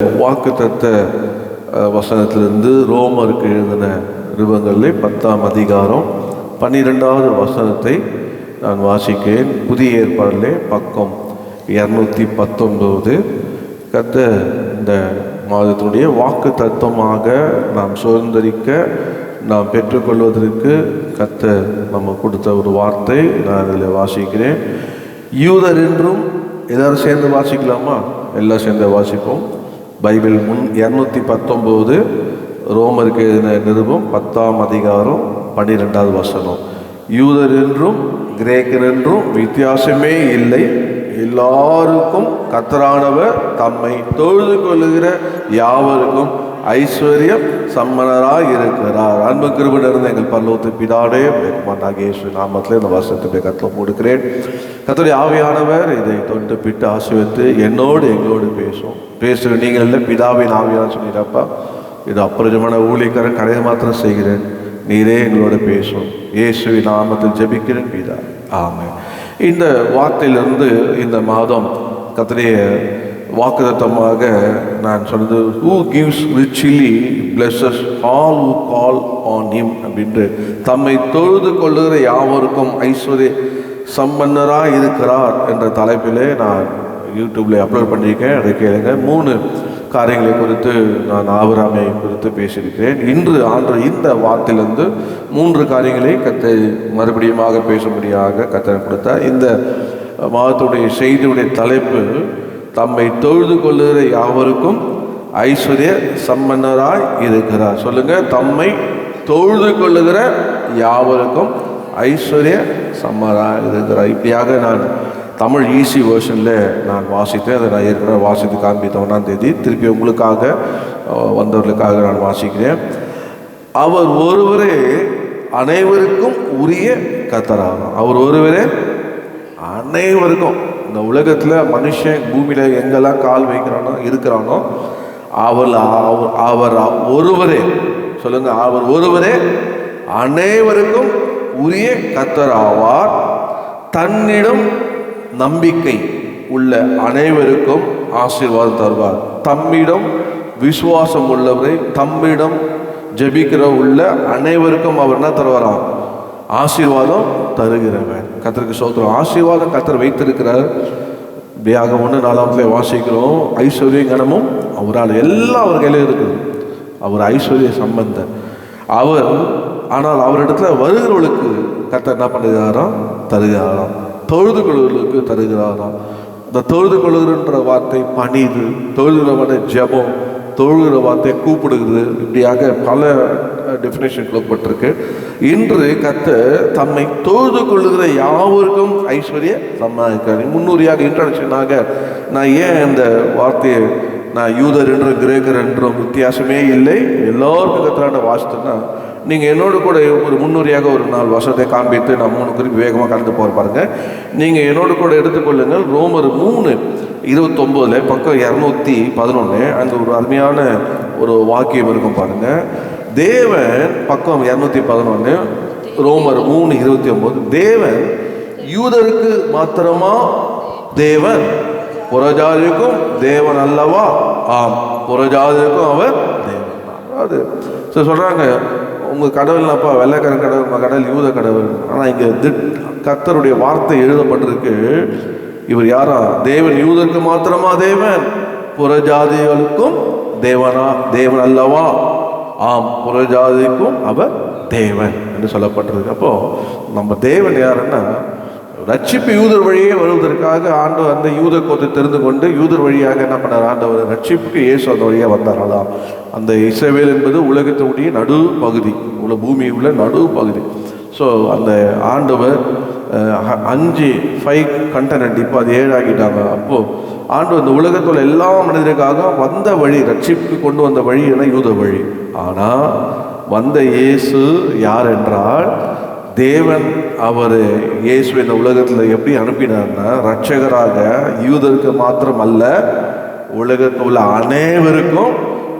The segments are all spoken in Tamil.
வாக்குத்தத்த வசனத்திலிருந்து ரோமருக்கு எழுதின நிருபங்களிலே 10ஆம் அதிகாரம் 12வது வசனத்தை நான் வாசிக்கிறேன். புதிய ஏற்பாடிலே பக்கம் 219. கர்த்தர் இந்த மாதத்தினுடைய வாக்கு தத்துவமாக நாம் சுதந்திரிக்க நாம் பெற்றுக்கொள்வதற்கு கர்த்தர் நம்ம கொடுத்த ஒரு வார்த்தை நான் இதில் வாசிக்கிறேன். யூதர் என்றும் எல்லாரும் சேர்ந்து வாசிக்கலாமா? எல்லாம் சேர்ந்து வாசிப்போம். பைபிள் 219 ரோமருக்கு எழுதின நிருபம் 10ஆம் அதிகாரம் 12வது வசனம். யூதர் என்றும் கிரேக்கர் என்றும் வித்தியாசமே இல்லை, எல்லாருக்கும் கர்த்தரானவர் தம்மை தொழுது கொள்ளுகிற யாவருக்கும் ஐஸ்வர்யம் சம்மனராய் இருக்கிறார். அன்பு கிருபை நிறைந்த எங்கள் பரலோகத்து பிதாவே, குமாரனாகிய இயேசு நாமத்திலே இந்த வசனத்தை கர்த்தர் கொடுக்கிறேன். கர்த்தருடைய ஆவியானவர் இதை தொட்டு பிட்டு ஆசீர்வதித்து என்னோடு எங்களோடு பேசுகிற நீங்கள் இல்லை, பிதாவின் ஆவியானவர் சொல்லிடுறப்பா. இது அப்புறமான ஊழியக்காரன் கடையை மாத்திரம் செய்கிறேன், நீரே எங்களோட பேசும். இயேசுவின் நாமத்தில் ஜெபிக்கிறேன் பிதா, ஆமென். இந்த வார்த்தையிலிருந்து இந்த மாதம் கர்த்தருடைய வாக்குத்தத்தமாக நான் சொன்னது, who gives richly blesses all who call on him அப்படின்று தம்மை தொழுது கொள்ளுகிற யாவருக்கும் ஐஸ்வர்ய சம்பன்னராக இருக்கிறார் என்ற தலைப்பிலே நான் யூடியூப்ல அப்லோட் பண்ணியிருக்கேன். அதை கேளுங்க. 3 காரியங்களை குறித்து நான் ஆபிரகாமை குறித்து பேசியிருக்கிறேன். இன்று இந்த வார்த்தையிலிருந்து 3 காரியங்களை கர்த்தர் மறுபடியுமாக பேசும்படியாக கர்த்தர் கொடுத்தார். இந்த மாதத்துடைய செய்தியுடைய தலைப்பு, தம்மை தொழுது கொள்ளுகிற யாவருக்கும் ஐஸ்வர்ய சம்பன்னராய் இருக்கிறார். சொல்லுங்க, தம்மை தொழுது கொள்ளுகிற யாவருக்கும் ஐஸ்வர்ய சம்மராய் இருக்கிறார். இப்படியாக நான் தமிழ் ஈஸி வேர்ஷனில் நான் வாசித்தேன். அதை நான் ஏற்கனவே வாசித்து காண்பித்த 1ஆம் தேதி திருப்பி உங்களுக்காக வந்தவர்களுக்காக நான் வாசிக்கிறேன். அவர் ஒருவரே அனைவருக்கும் உரிய கர்த்தராகும். அவர் ஒருவரே அனைவருக்கும், இந்த உலகத்தில் மனுஷன் பூமியில் எங்கெல்லாம் கால் வைக்கிறானோ இருக்கிறானோ அவர் ஒருவரே, சொல்லுங்க, அவர் ஒருவரே அனைவருக்கும் உரிய கர்த்தர் ஆவார். தன்னிடம் நம்பிக்கை உள்ள அனைவருக்கும் ஆசீர்வாதம் தருவார். தம்மிடம் விசுவாசம் உள்ளவரை, தம்மிடம் ஜெபிக்கிற உள்ள அனைவருக்கும் அவர் என்ன தருவாராம்? ஆசீர்வாதம் தருகிறவன். கர்த்தருக்கு ஸ்தோத்திரம். ஆசீர்வாதம் கர்த்தர் வைத்திருக்கிறார். இப்படியாக 1:4 வாசிக்கிறோம். ஐஸ்வர்யம் கனமும் அவரால் எல்லாம் அவர் கையில் இருக்குது. அவர் ஐஸ்வர்ய சம்பந்தர். ஆனால் அவரிடத்துல வருகிறவர்களுக்கு கர்த்தர் என்ன பண்ணுகிறாராம்? தருகிறாராம். தொழுது கொள்ளுகளுக்கு தருகிறாராம். இந்த தொழுது கொள்ளுகிற வார்த்தை பணிது, தொழுகிற ஜெபம், தொழுகிற வார்த்தை கூப்பிடுகிறது. இப்படியாக பல டெஃபினேஷன் கொடுக்கப்பட்டிருக்கு. இன்று கர்த்தர் தம்மை தொழுது கொள்ளுகிற யாவருக்கும் ஐஸ்வர்ய சம்மாதிக்கிறார். முன்னூறியாக இன்ட்ரடக்ஷனாக நான் ஏன் இந்த வார்த்தையை நான் யூதர் என்றும் கிரேக்கர் என்றும் வித்தியாசமே இல்லை, எல்லோருக்கும் கர்த்தரான வாசித்தேன்னா, நீங்கள் என்னோடு கூட ஒரு முன்னூறியாக ஒரு 4 வருஷத்தை காண்பித்து நான் 3 குறிப்பு வேகமாக கலந்து போகிற பாருங்க. நீங்கள் என்னோடு கூட எடுத்துக்கொள்ளுங்கள். ரோமர் 3:29 பக்கம் 211 அங்கே ஒரு அருமையான ஒரு வாக்கியம் இருக்கும் பாருங்க. தேவன், பக்கம் 211, ரோமர் 3:29, தேவன் யூதருக்கு மாத்திரமா தேவன், புறஜாதிக்கும் தேவன் அல்லவா? ஆம், புறஜாதிக்கும் அவர் தேவன். அதாவது சொல்றாங்க, உங்கள் கடவுள்னாப்பா வெள்ளைக்காரன் கடவுள், கடவுள் யூத கடவுள். ஆனால் இங்கே கர்த்தருடைய வார்த்தை எழுதப்பட்டிருக்கு. இவர் யாரா? தேவன் யூதருக்கு மாத்திரமா தேவன், புறஜாதிகளுக்கும் தேவன் அல்லவா? ஆம், புறஜாதிக்கும் அவர் தேவன் என்று சொல்லப்பட்டிருக்கு. அப்போ நம்ம தேவன் யாருன்னா, ரட்சிப்பு யூதர் வழியே வருவதற்காக ஆண்டவர் அந்த யூத கோத்தை தெரிந்து கொண்டு யூதர் வழியாக என்ன பண்ணார்? ஆண்டவர் ரட்சிப்புக்கு இயேசு அந்த வழியாக வந்தாராம். அந்த இஸ்ரவேல் என்பது உலகத்தினுடைய நடு பகுதி, பூமி உள்ள நடு பகுதி. ஸோ அந்த ஆண்டவர் 5 கண்டனட், இப்போ அது 7 ஆகிட்டாங்க. அப்போது ஆண்டவர் இந்த உலகத்தில் எல்லா மனிதருக்காக வந்த வழி, ரட்சிப்புக்கு கொண்டு வந்த வழி என யூத வழி. ஆனால் வந்த இயேசு யார் என்றால், தேவன் அவர் இயேசு இந்த உலகத்தில் எப்படி அனுப்பினார்னா, ரட்சகராக யூதருக்கு மாத்திரம் அல்ல, உலகத்தில் உள்ள அனைவருக்கும்,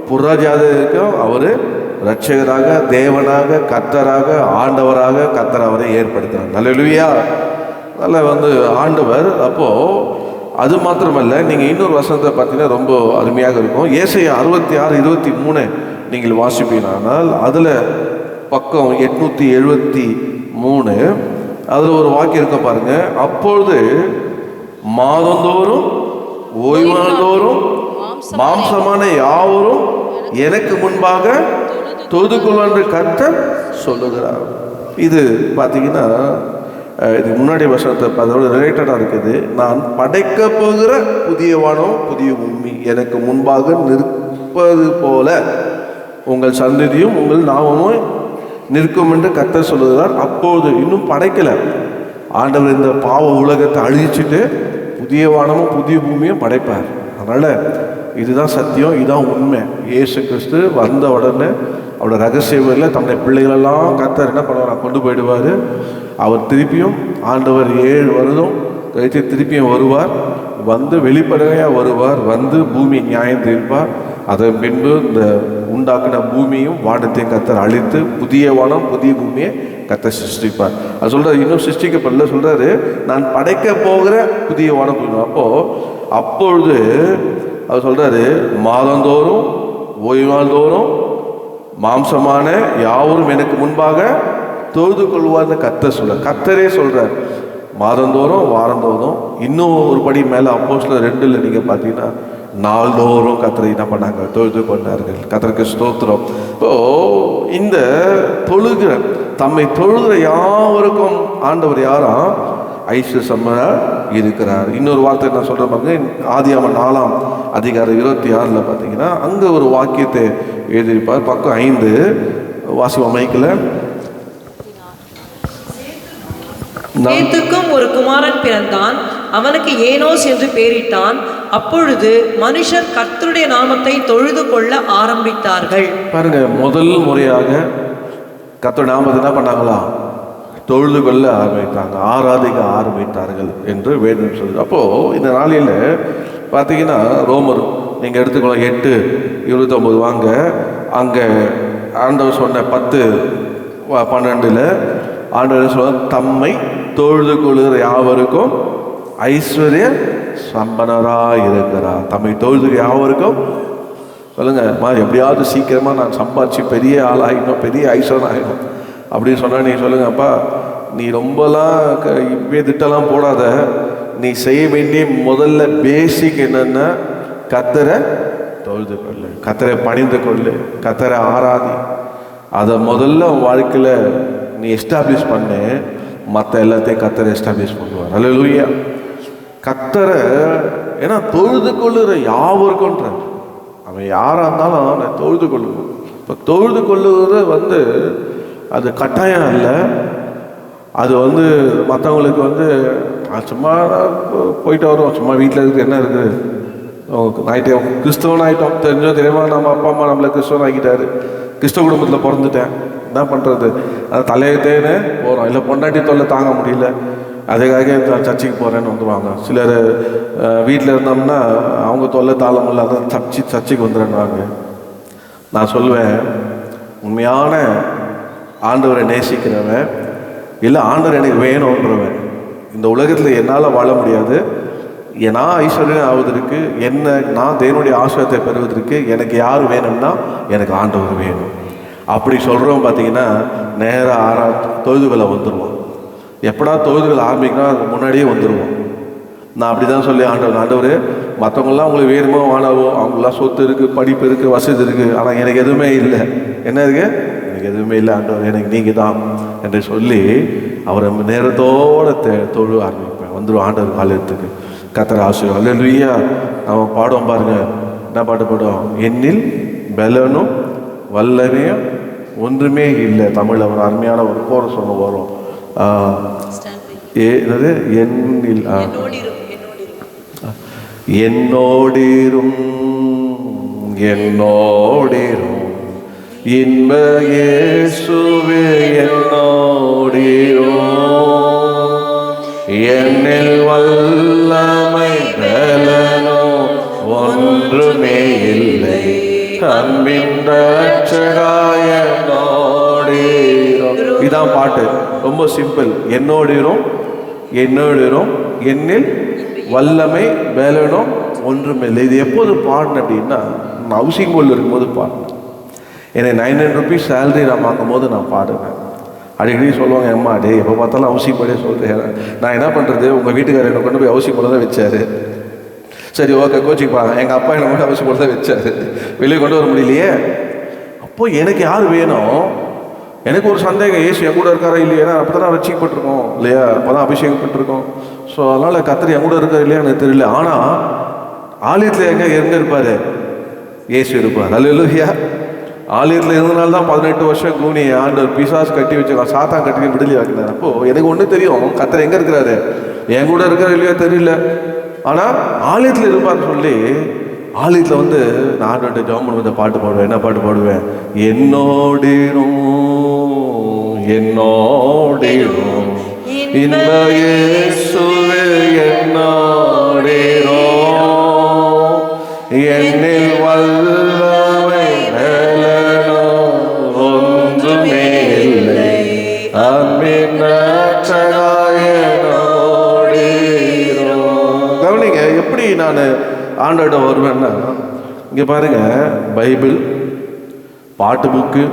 புறஜாதிக்கும் அவர் ரட்சகராக, தேவனாக, கர்த்தராக, ஆண்டவராக கர்த்தர் அவரை ஏற்படுத்தினார். அல்லேலூயா. அதில் ஆண்டவர் அப்போது அது மாத்திரமல்ல, நீங்கள் இன்னொரு வசனத்தை பார்த்தீங்கன்னா ரொம்ப அருமையாக இருக்கும். ஏசாயா 66:23 நீங்கள் வாசிப்பீனால் அதில் பக்கம் 873 அதில் ஒரு வாக்கியம் இருக்க பாருங்க. அப்பொழுது மாதந்தோறும் ஓய்வானதோறும் மாம்சமான யாவரும் எனக்கு முன்பாக தொழுது கொள்வார் கர்த்தர் சொல்லுகிறார். இது பார்த்தீங்கன்னா இது முன்னாடி வருஷத்தை அதோட ரிலேட்டடாக இருக்குது. நான் படைக்க போகிற புதிய வானம் புதிய பூமி எனக்கு முன்பாக நிற்பது போல உங்கள் சந்ததியும் உங்கள் நாமமும் நிற்கும் என்று கர்த்தர் சொல்லுகிறார். அப்போது இன்னும் படைக்கலை ஆண்டவர் இந்த பாவ உலகத்தை அழிச்சிட்டு புதிய வானமும் புதிய பூமியும் படைப்பார். அதனால் இதுதான் சத்தியம், இதுதான் உண்மை. இயேசு கிறிஸ்து வந்த உடனே அவரோட ரகசிய வழியில் தன்னுடைய பிள்ளைகளெல்லாம் கர்த்தர் என்ன பண்ணுவார், கொண்டு போயிடுவார். அவர் திருப்பியும் ஆண்டவர் 7 வருடம் கழித்து திருப்பியும் வருவார், வந்து வெளிப்படையாக வருவார், வந்து பூமி நியாயம் தீர்ப்பார். அதன் பின்பு இந்த உண்டாக்கின பூமியும் வானத்தையும் கர்த்தர் அழித்து புதிய வானம் புதிய பூமியை கர்த்தர் சிருஷ்டிப்பார். அது சொல்கிறார், இன்னும் சிருஷ்டிக்கப்படல, சொல்கிறாரு நான் படைக்க போகிற புதிய வானம் புதிய. அப்பொழுது அவர் சொல்கிறாரு, மாதந்தோறும் ஓய்வாந்தோறும் மாம்சமான யாவரும் எனக்கு முன்பாக தொழுது கொள்வார்னு கர்த்தர் சொல்கிறார். கர்த்தரே சொல்கிறார் மாதந்தோறும் வாரந்தோறும். இன்னும் ஒரு படி மேலே அப்போஸ்தலர் 2 நீங்கள் பார்த்தீங்கன்னா நாள்தோறும் கர்த்தரை என்ன பண்ணாங்க, தொழுது கொண்டார்கள். கர்த்தருக்கு ஸ்தோத்திரம். இப்போ இந்த தொழுகிற தம்மை தொழுகிற யாவருக்கும் ஆண்டவர் யாரா ஐஸ்வர்யமாக இருக்கிறார். இன்னொரு வார்த்தை நான் சொல்கிறேன் பாருங்க. ஆதியாகமம் 4ஆம் அதிகாரம் 26 பார்த்தீங்கன்னா அங்கே ஒரு வாக்கியத்தை எழுதியிருப்பார். பக்கம் 5 வாசிவ மைக்கில். சேத்துக்கும் ஒரு குமாரன் பிறந்தான், அவனுக்கு ஏனோஸ் என்று பெயரிட்டான். அப்பொழுது மனுஷர் கர்த்தருடைய நாமத்தை தொழுது கொள்ள ஆரம்பித்தார்கள். பாருங்க, முதல் முறையாக கர்த்தருடைய நாமத்தை என்ன பண்ணாங்களா, தொழுது கொள்ள ஆரம்பித்தாங்க, ஆராதிக்க ஆரம்பித்தார்கள் என்று வேதம் சொல்லுது. அப்போது இந்த நாளில் பார்த்தீங்கன்னா ரோமர் நீங்கள் எடுத்துக்கலாம் 8:29 வாங்க. அங்கே ஆண்டவர் சொன்ன 10:12 ஆண்டவர் சொல்ல தம்மை தொழுது கொள்கிற யாவருக்கும் ஐஸ்வர்ய சம்பனராக இருக்கிறார். தம்மை தொழுது யாவருக்கும் சொல்லுங்க, எப்படியாவது சீக்கிரமாக நான் சம்பாதிச்சு பெரிய ஆளாகிடும், பெரிய ஐஸ்வர்யம் ஆகிடும் அப்படின்னு சொன்னால் நீங்கள் சொல்லுங்கப்பா, நீ ரொம்பலாம் இப்படியே திட்டலாம் போடாத. நீ செய்ய வேண்டிய முதல்ல பேசிக் என்னென்னா கர்த்தரை தொழுது கொள்ளு, கர்த்தரை பணிந்து கொள்ளு, கர்த்தரை ஆராதி. அதை முதல்ல வாழ்க்கையில் நீ எஸ்டாப்ளிஷ் பண்ணு, மற்ற எல்லாத்தையும் கர்த்தரை எஸ்டாப்ளிஷ் பண்ணுவார். அல்லேலூயா. கர்த்தரை ஏன்னா தொழுது கொள்ளுற யாவருக்குன்ற அவன் யாராக இருந்தாலும் அவனை தொழுது கொள்ளுவோம். இப்போ தொழுது கொள்ளுறது அது கட்டாயம் இல்லை. அது மற்றவங்களுக்கு சும்மா போயிட்டு வரும், சும்மா வீட்டில் இருக்குது என்ன இருக்குது, ஆகிட்டே கிறிஸ்தவன் ஆகிட்டோம், தெரிஞ்சோ தெரியுமா நம்ம அப்பா அம்மா நம்மளை கிறிஸ்தவன் ஆகிட்டாரு, கிறிஸ்தவ குடும்பத்தில் பிறந்துட்டேன், என்ன பண்ணுறது, அது தலையத்தேன்னு போகிறோம். இல்லை பொண்டாட்டி தொல்லை தாங்க முடியல, அதுக்காக சர்ச்சுக்கு போகிறேன்னு வந்துடுவாங்க. சிலர் வீட்டில் இருந்தோம்னா அவங்க தொல்லை தாழ முடியல, அதான் சர்ச்சுக்கு வந்துடுறாங்க. நான் சொல்லுவேன், உண்மையான ஆண்டவரை நேசிக்கிறவன் இல்லை ஆண்டவர் எனக்கு வேணுன்றவன் இந்த உலகத்தில் என்னால் வாழ முடியாது, நான் ஐஸ்வர்யம் ஆவதற்கு நான் தேவனுடைய ஆசீர்வாதத்தை பெறுவதற்கு எனக்கு யார் வேணும்னா எனக்கு ஆண்டவர் வேணும். அப்படி சொல்கிறோம் பார்த்தீங்கன்னா நேராக தொழுதுகளை வந்துடுவோம். எப்படா தொழுதுகள் ஆரம்பிக்கணும் அதுக்கு முன்னாடியே வந்துடுவோம். நான் அப்படி தான் சொல்லி ஆண்டவர் மற்றவங்களாம் உங்களுக்கு வேணுமோ வாழவோ, அவங்களாம் சொத்து இருக்குது, படிப்பு இருக்குது, வசதி இருக்குது, ஆனால் எனக்கு எதுவுமே இல்லை. என்ன இருக்குது? எனக்கு எதுவுமே இல்லை ஆண்டவர், எனக்கு நீங்கள் தான் என்று சொல்லி அவரை நேரத்தோடு தொழு ஆரம்பிப்பேன். வந்துடும் ஆண்டவர் காலத்துக்கு. கர்த்தர் ஆசீர்வாதம். அல்லேலூயா. நம்ம பாடுவோம் பாருங்க, என்ன பாட்டு பாடுவோம், என்னில் பலனும் வல்லமையும் ஒன்றுமே இல்லை. தமிழில் ஒரு அருமையான ஒரு கோரஸ் ஒன்று வரும். என்னது? என்னில் என்னோடிரும் என்னோடிரும் இன்ப இயேசுவே என்னோடிரும் என்னில் வல்லமை பலனோ ஒன்றுமே இல்லை அன்பின் ரட்சகராய என்னோடிரும். இதான் பாட்டு, ரொம்ப சிம்பிள். என்னோடிரும் என்னோடிரும் என்னில் வல்லமை பலனும் ஒன்றுமில்லை. இது எப்போது பாடினேன் அப்படின்னா, நான் ஹவுசிங் போர்டில் இருக்கும்போது பாடினேன். எனக்கு 900 rupees சேலரி நான் வாங்கும் போது நான் பாடுவேன். அடிக்கடி சொல்லுவாங்க, அம்மா டே எப்போ பார்த்தாலும் ஹவுசிங் போர்டே சொல்கிறேன். நான் என்ன பண்ணுறது, உங்கள் வீட்டுக்காரர் என்னை கொண்டு போய் ஹவுசிங் போர்டு தான் வச்சார். சரி ஓகே கோச்சிப்பாங்க, எங்கள் அப்பா என்னை மட்டும் ஹவுசிங் போர்டு தான் வச்சார், வெளியே கொண்டு வர முடியலையே. அப்போது எனக்கு யார் வேணும்? எனக்கு ஒரு சந்தேகம், ஏசு என் கூட இருக்காரா இல்லையா? அப்போ தான் ரட்சிக்கப்பட்டிருக்கோம் இல்லையா, அப்போ தான் அபிஷேகப்பட்டிருக்கோம். ஸோ அதனால் கர்த்தர் என் கூட இருக்கார் இல்லையா எனக்கு தெரியல. ஆனால் ஆலயத்தில் எங்கே இருப்பார்? ஏசு இருப்பார். அல்லேலூயா. ஆலயத்தில் இருந்தனால தான் 18 வருஷம் கூனி ஆண்டவர் பிசாசு கட்டி வச்சிருக்கான், சாத்தான் கட்டி விடுதலை ஆக்கினார். அப்போது எனக்கு ஒன்று தெரியும், கர்த்தர் எங்கே இருக்கிறாரு, என் கூட இருக்காரு இல்லையா தெரியல, ஆனால் ஆலயத்தில் இருப்பார்னு சொல்லி ஆலயத்தில் வந்து நான் ஆண்டவர்கிட்ட ஜெபம் பண்ணும்போது பாட்டு பாடுவேன். என்ன பாட்டு பாடுவேன்? என்னோடிரும் என்னோடிரும் இந்த இயேசுவே என்னோடிரும், என்னில் வல்லமை பலனோ ஒன்றுமே இல்லை, அன்பின் இரட்சகர் என்னோடிரும். கவனிங்க, எப்படி நான் ஆண்டவர்கிட்ட வருவேன்னா, இங்கே பாருங்க, பைபிள், பாட்டு book,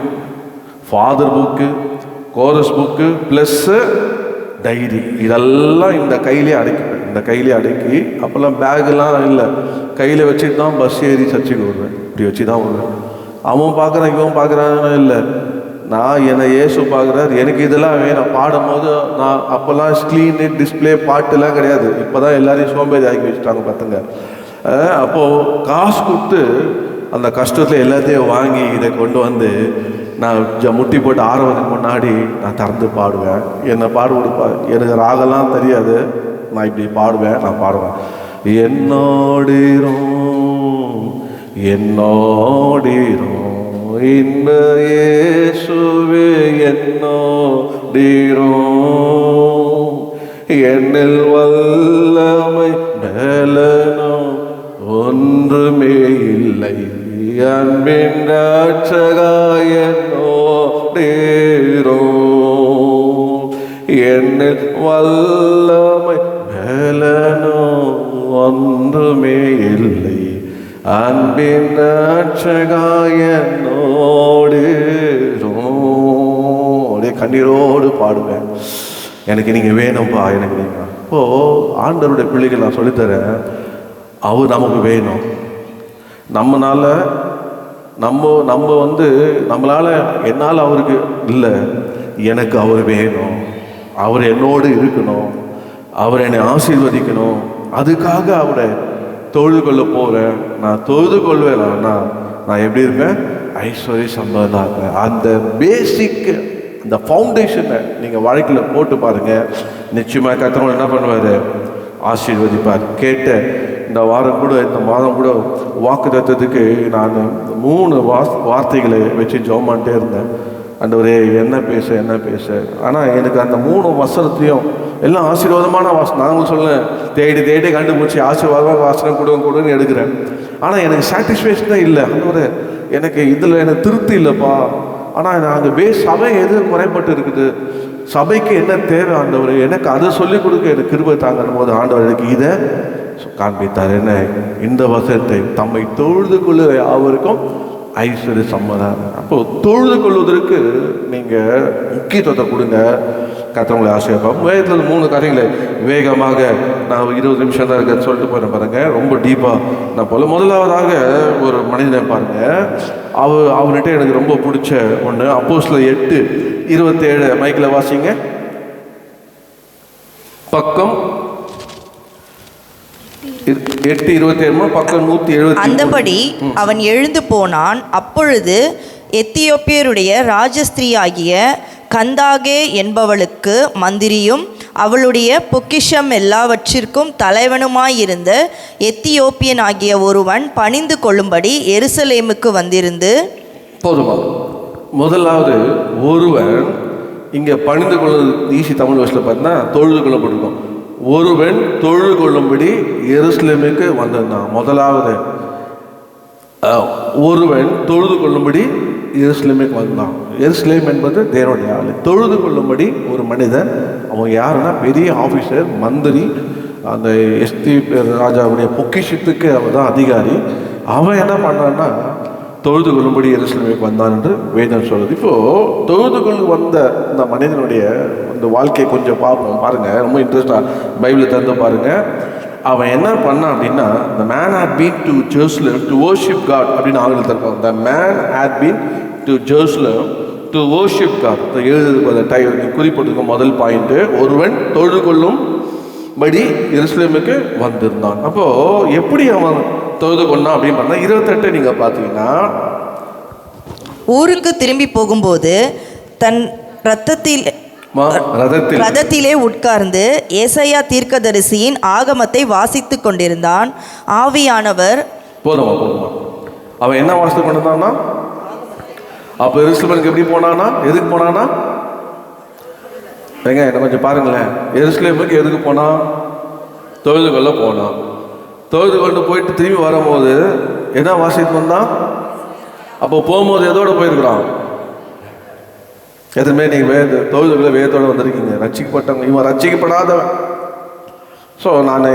father book, chorus book plus diary, இதெல்லாம் இந்த கையிலே அடக்கிப்பேன். இந்த கையிலே அடக்கி, அப்போல்லாம் பேக்கெல்லாம் இல்லை, கையில் வச்சுட்டு தான் பஸ் ஏறி சர்ச்சுக்கு வருவேன். இப்படி வச்சு தான் வருவேன். அவன் பார்க்குறான் இவன் பார்க்குறான்னு இல்லை, நான் என்னை இயேசு பார்க்குறாரு, எனக்கு இதெல்லாம் வேணும். பாடும் போது நான் அப்போல்லாம் ஸ்க்ரீனு டிஸ்பிளே பாட்டுலாம் கிடையாது. இப்போ தான் எல்லாரையும் சோம்பேறி ஆக்கி வச்சுட்டாங்க பார்த்துங்க. அப்போது காசு கொடுத்து அந்த கஷ்டத்தில் எல்லாத்தையும் வாங்கி இதை கொண்டு வந்து நான் முட்டி போட்டு ஆரம்பத்துக்கு முன்னாடி நான் திறந்து பாடுவேன். என்னை பாடு கொடுப்பேன். எனக்கு ராகெல்லாம் தெரியாது, நான் இப்படி பாடுவேன். நான் பாடுவேன், என்னோடிரும் என்னோடிரும் இந்த இயேசுவே என்னோடிரும், என்னில் வல்லமை பலனோ ஒன்றுமே இல்லை, அன்பின் இரட்சகர் என்னோடிரும், என்னில் வல்லமை பலனோ ஒன்றுமே இல்லை, அன்பின் இரட்சகர் என்னோடிரும். அப்படியே கண்ணீரோடு பாடுவேன், எனக்கு நீங்கள் வேணும்ப்பா, எனக்கு நீங்கள். இப்போது ஆண்டவருடைய பிள்ளைகள் நான் சொல்லித்தரேன், அவர் நமக்கு வேணும். நம்ம வந்து நம்மளால் என்னால் அவருக்கு இல்லை, எனக்கு அவர் வேணும், அவர் என்னோடு இருக்கணும், அவர் என்னை ஆசீர்வதிக்கணும். அதுக்காக அவரை தொழுது கொள்ள போகிறேன். நான் தொழுது கொள்வேன். நான் எப்படி இருப்பேன்? ஐஸ்வர்ய சம்பந்தனாக இருப்பேன். அந்த பேசிக், அந்த ஃபவுண்டேஷனை நீங்கள் வாழ்க்கையில் போட்டு பாருங்கள், நிச்சயமாக கர்த்தர் என்ன பண்ணுவார்? ஆசீர்வதிப்பார். கேட்ட இந்த வாரம் கூட, இந்த மாதம் கூட வாக்குத்தத்தத்துக்கு நான் 3 வார்த்தைகளை வச்சு ஜெபம் பண்ணிட்டே இருந்தேன். ஆண்டவரே என்ன பேச. ஆனால் எனக்கு அந்த 3 வசனத்தையும் எல்லாம் ஆசீர்வாதமான வாசனம். நாங்களும் சொல்ல தேடி கண்டுபிடிச்சி ஆசீர்வாதமான வாசனம் கொடுன்னு எடுக்கிறேன். ஆனால் எனக்கு சாட்டிஸ்ஃபேக்ஷனே இல்லை. ஆண்டவரே எனக்கு இதில் எனக்கு திருப்தி இல்லைப்பா. ஆனால் நாங்கள் சபை எது குறைபட்டு இருக்குது, சபைக்கு என்ன தேவை ஆண்டவர், எனக்கு அதை சொல்லிக் கொடுக்க எனக்கு கிருபை தாங்கணும் போது ஆண்டவர் எனக்கு இதை காண்பித்தார். என்ன? இந்த வசனத்தை, தம்மை தொழுது கொள்ளுகிற யாவருக்கும் ஐஸ்வர்ய சம்பதம். அப்போது தொழுது கொள்வதற்கு நீங்கள் முக்கியத்துவத்தை கொடுங்க. கர்த்தர் ஆசையப்போம். வேதத்தில் 3 காரியங்களை வேகமாக நான் 20 நிமிஷம் தான் இருக்க சொல்லிட்டு போகிறேன் பாருங்க. ரொம்ப டீப்பாக நான் போல. முதலாவதாக ஒரு மனிதனை பாருங்க, அவர்கிட்ட எனக்கு ரொம்ப பிடிச்ச ஒன்று, அப்போஸ்தலர் 8:27 மைக்கில் வாசிங்க. பக்கம் 8:27 பக்கம் 170. அந்தபடி அவன் எழுந்து போனான். அப்பொழுது எத்தியோப்பியருடைய ராஜஸ்திரீயாகிய கந்தாகே என்பவளுக்கு மந்திரியும் அவளுடைய பொக்கிஷம் எல்லாவற்றிற்கும் தலைவனுமாயிருந்த எத்தியோப்பியனாகிய ஒருவன் பணிந்து கொள்ளும்படி எருசலேமுக்கு வந்திருந்து. போதுமா? முதலாவது ஒருவன், இங்கே பணிந்து கொள்வது ஈஸி தமிழ் வருஷத்தில் பார்த்தீங்கன்னா தொழுது கொள்ளப்பட்டிருக்கும். ஒருவன் தொழுது கொள்ளும்படி எருசலேமுக்கு வந்திருந்தான். முதலாவது ஒருவன் தொழுது கொள்ளும்படி எருசலேமுக்கு வந்தான். எருசலேம் என்பது தேவனுடைய ஆளு. தொழுது கொள்ளும்படி ஒரு மனிதன், அவன் யாருன்னா பெரிய ஆஃபீஸர், மந்திரி, அந்த ராஜாவுடைய பொக்கிஷத்துக்கு அவன் தான் அதிகாரி. அவன் என்ன பண்ணான்னா தொழுது கொள்ளும்படி எருசலேமுக்கு வந்தான் என்று வேதம் சொல்லுது. இப்போது தொழுது கொள்ள வந்த இந்த மனிதனுடைய அந்த வாழ்க்கையை கொஞ்சம் பார்ப்போம். பாருங்கள், ரொம்ப இன்ட்ரெஸ்டாக பைபிளை திறந்து பாருங்கள். அவன் என்ன பண்ணான் அப்படின்னா, the man had been to Jerusalem to worship God அப்படின்னு ஆங்கிலத்தில் இருப்பாங்க. the man had been to Jerusalem to worship God. குறிப்பிட்டிருக்க முதல் பாயிண்ட்டு, ஒருவன் தொழுது கொள்ளும்படி எருசலேமுக்கு வந்திருந்தான். அப்போது எப்படி அவன் தொழுது கொண்டான் அப்படின்னு பண்ணால் 28 நீங்கள் பார்த்தீங்கன்னா, ஊருக்கு திரும்பி போகும்போது தன் ரதத்திலே உட்கார்ந்து ஏசாயா தீர்க்கதரிசியின் ஆகமத்தை வாசித்து கொண்டிருந்தான். ஆவியானவர் போதுமா அவன் என்ன வாசித்து கொண்டிருந்தான்னா, அப்போ எருசலேமுக்கு எப்படி போனானா, எதுக்கு போனானா? என்ன கொஞ்சம் பாருங்களேன். எருசலேமுக்கு எதுக்கு போனான்? தொழுது கொள்ள போனான். தொழுது கொண்டு போயிட்டு திரும்பி வரும்போது என்ன வாசித்து வந்தான்? அப்போ போகும்போது எதோட போயிருக்கிறான்? எதுவுமே நீங்கள் தொழுதுக்குள்ள வேதத்தோடு வந்திருக்கீங்க. ரட்சிக்கப்பட்டவங்க, இவன் ரட்சிக்கப்படாதவன். ஸோ நான்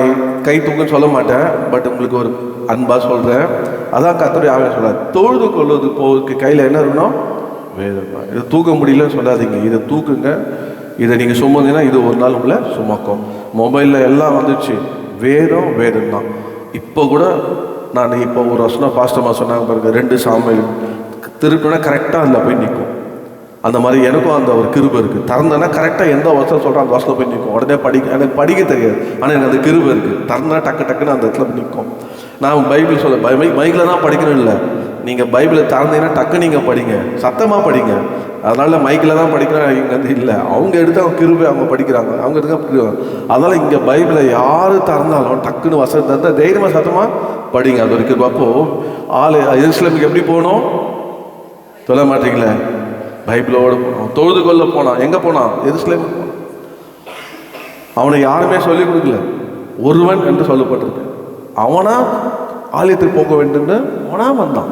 கை தூக்குன்னு சொல்ல மாட்டேன், பட் உங்களுக்கு ஒரு அன்பாக சொல்கிறேன். அதான் கர்த்தருடைய ஆவியானவர் சொல்கிறார், தொழுது கொள்வது போக்கு கையில் என்ன இருக்கணும்? வேதம். இதை தூக்க முடியலன்னு சொல்லாதீங்க, இதை தூக்குங்க. இதை நீங்கள் சுமந்தீங்கன்னா இது ஒரு நாள் உங்களை சுமக்கும். மொபைலில் எல்லாம் வந்துச்சு, வேதம் வேதம் தான். இப்போ கூட நான் இப்போ ஒரு வருஷம் பாஸ்டமாக சொன்னாங்க பாருங்க, 2 சாமுவேல் திருப்பினா கரெக்டாக அதில் போய் நிற்கும். அந்த மாதிரி எனக்கும் அந்த ஒரு கிருபை இருக்குது. திறந்தேன்னா கரெக்டாக எந்த வருஷம் சொல்கிறேன் அந்த வருஷத்தில் போய் நிற்கும். உடனே எனக்கு படிக்க தெரியாது, ஆனால் எனக்கு அந்த கிருபை இருக்குது. திறந்தா டக்குன்னு அந்த இடத்துல நிற்கும். நான் பைபிள் சொல்ல மைக்கில் தான் படிக்கணும் இல்லை, நீங்கள் பைபிளை திறந்தீங்கன்னா டக்கு நீங்கள் படிங்க, சத்தமாக படிங்க. அதனால் மைக்கில் தான் படிக்கிறேன் இங்கே வந்து இல்லை, அவங்க எடுத்து அவங்க கிருபை அவங்க படிக்கிறாங்க, அவங்க எடுத்து படிக்கிறாங்க. அதனால் இங்கே பைபிளை யார் திறந்தாலும் டக்குன்னு வசதி தந்தால் தைரியமாக சத்தமாக படிங்க. அது ஒரு கிருபை. அப்போது எருசலேமுக்கு எப்படி போகணும் சொல்ல மாட்டீங்களே? பைபிளோடு போனான். தொழுது கொள்ள போனான். எங்கே போனான்? எருசலேம். அவனை யாருமே சொல்லிக் கொடுக்கல, ஒருவன் என்று சொல்லப்பட்டிருக்கு. அவனா ஆலயத்துக்கு போக வேண்டும்னு அவனா வந்தான்.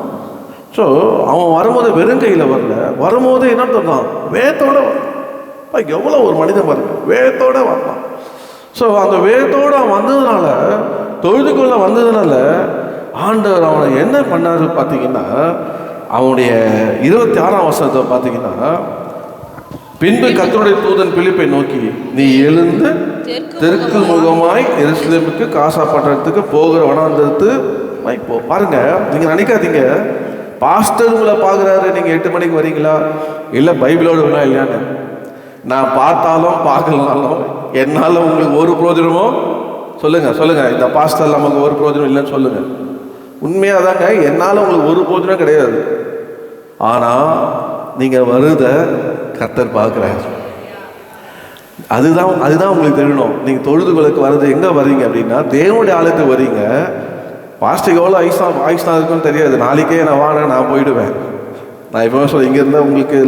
ஸோ அவன் வரும்போது வெறும் கையில் வரல, வரும்போது என்ன தந்தான்? வேதத்தோட வந்தான். எவ்வளோ ஒரு மனிதன் பாருங்க, வேதத்தோட வந்தான். ஸோ அந்த வேதத்தோட வந்ததுனால, தொழுது கொள்ள வந்ததுனால ஆண்டவர் அவனை என்ன பண்ணாரு பார்த்தீங்கன்னா, அவனுடைய 26ஆம் வசனத்தை பார்த்தீங்கன்னா, பின்பு கர்த்தருடைய தூதன் பிலிப்பை நோக்கி, நீ எழுந்து தெற்கு முகமாய் எருசலேமுக்கு காசா பட்டணத்துக்கு போகிற வனாந்தரத்து போ. பாருங்க, நீங்க நினைக்காதீங்க பாஸ்டர் உங்களை பார்க்குறாரு, நீங்கள் 8 மணிக்கு வரீங்களா, இல்லை பைபிளோடு வேணா இல்லையான்னு. நான் பார்த்தாலும் பார்க்கலனாலும் என்னால் உங்களுக்கு ஒரு பிரோஜனமோ சொல்லுங்கள். இந்த பாஸ்டர் நமக்கு ஒரு பிரோஜனம் இல்லைன்னு சொல்லுங்கள். உண்மையாக தாங்க, என்னால் உங்களுக்கு ஒரு பிரோஜனம் கிடையாது. ஆனால் நீங்கள் வருத கர்த்தர் பார்க்குறாரு. அதுதான் உங்களுக்கு தெரியணும். நீங்கள் தொழுதுகளுக்கு வர்றது எங்கே வர்றீங்க அப்படின்னா, தேவனுடைய ஆலயத்துக்கு வர்றீங்க. பாஸ்ட்டுக்கு எவ்வளோ ஆயுஷ்னா இருக்குன்னு தெரியாது. நாளைக்கே நான் வாங்க, நான் போயிடுவேன். நான் எப்பவுமே சொல்ல, இங்கே இருந்தால் உங்களுக்கு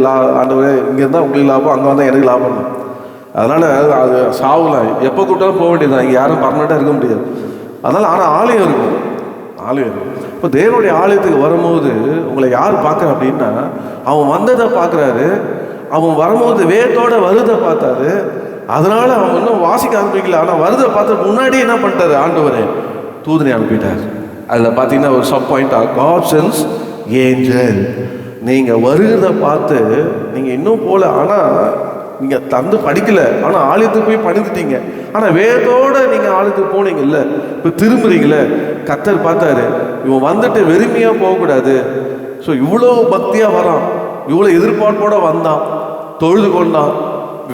ஆண்டவரே, இங்கே இருந்தால் உங்களுக்கு லாபம், அங்கே வந்தால் எனக்கு லாபம் தான். அதனால் அது சாவுலாம் எப்போ கூப்பிட்டாலும் போக வேண்டியது தான். இங்கே யாரும் பர்மனெண்ட்டாக இருக்க முடியாது. அதனால் ஆனால் ஆலயம் இருக்கும். இப்போ தேவனுடைய ஆலயத்துக்கு வரும்போது உங்களை யார் பார்க்குறா அப்படின்னா, அவன் வந்ததை பார்க்குறாரு. அவன் வரும்போது வேதத்தோட வருதை பார்த்தாரு. அதனால் அவன் இன்னும் வாசிக்க ஆரம்பிக்கல. ஆனால் வருதை பார்த்த முன்னாடி என்ன பண்ணிட்டாரு? ஆண்டவரே தூதனை அனுப்பிட்டார். அதில் பார்த்தீங்கன்னா ஒரு சப் பாயிண்டாக, காட் சென்ஸ் ஏஞ்சல். நீங்கள் வருகிறத பார்த்து நீங்கள் இன்னும் போகல, ஆனால் நீங்கள் தந்து படிக்கலை, ஆனால் ஆலயத்துக்கு போய் படித்துட்டீங்க. ஆனால் வேதத்தோடு நீங்கள் ஆலயத்துக்கு போனீங்கல்ல, இப்போ திரும்புறீங்களே, கர்த்தர் பார்த்தாரு, இவன் வந்துட்டு வெறுமையாக போகக்கூடாது. ஸோ இவ்வளோ பக்தியாக வரான், இவ்வளோ எதிர்பார்ப்போடு வந்தான், தொழுது கொண்டான்,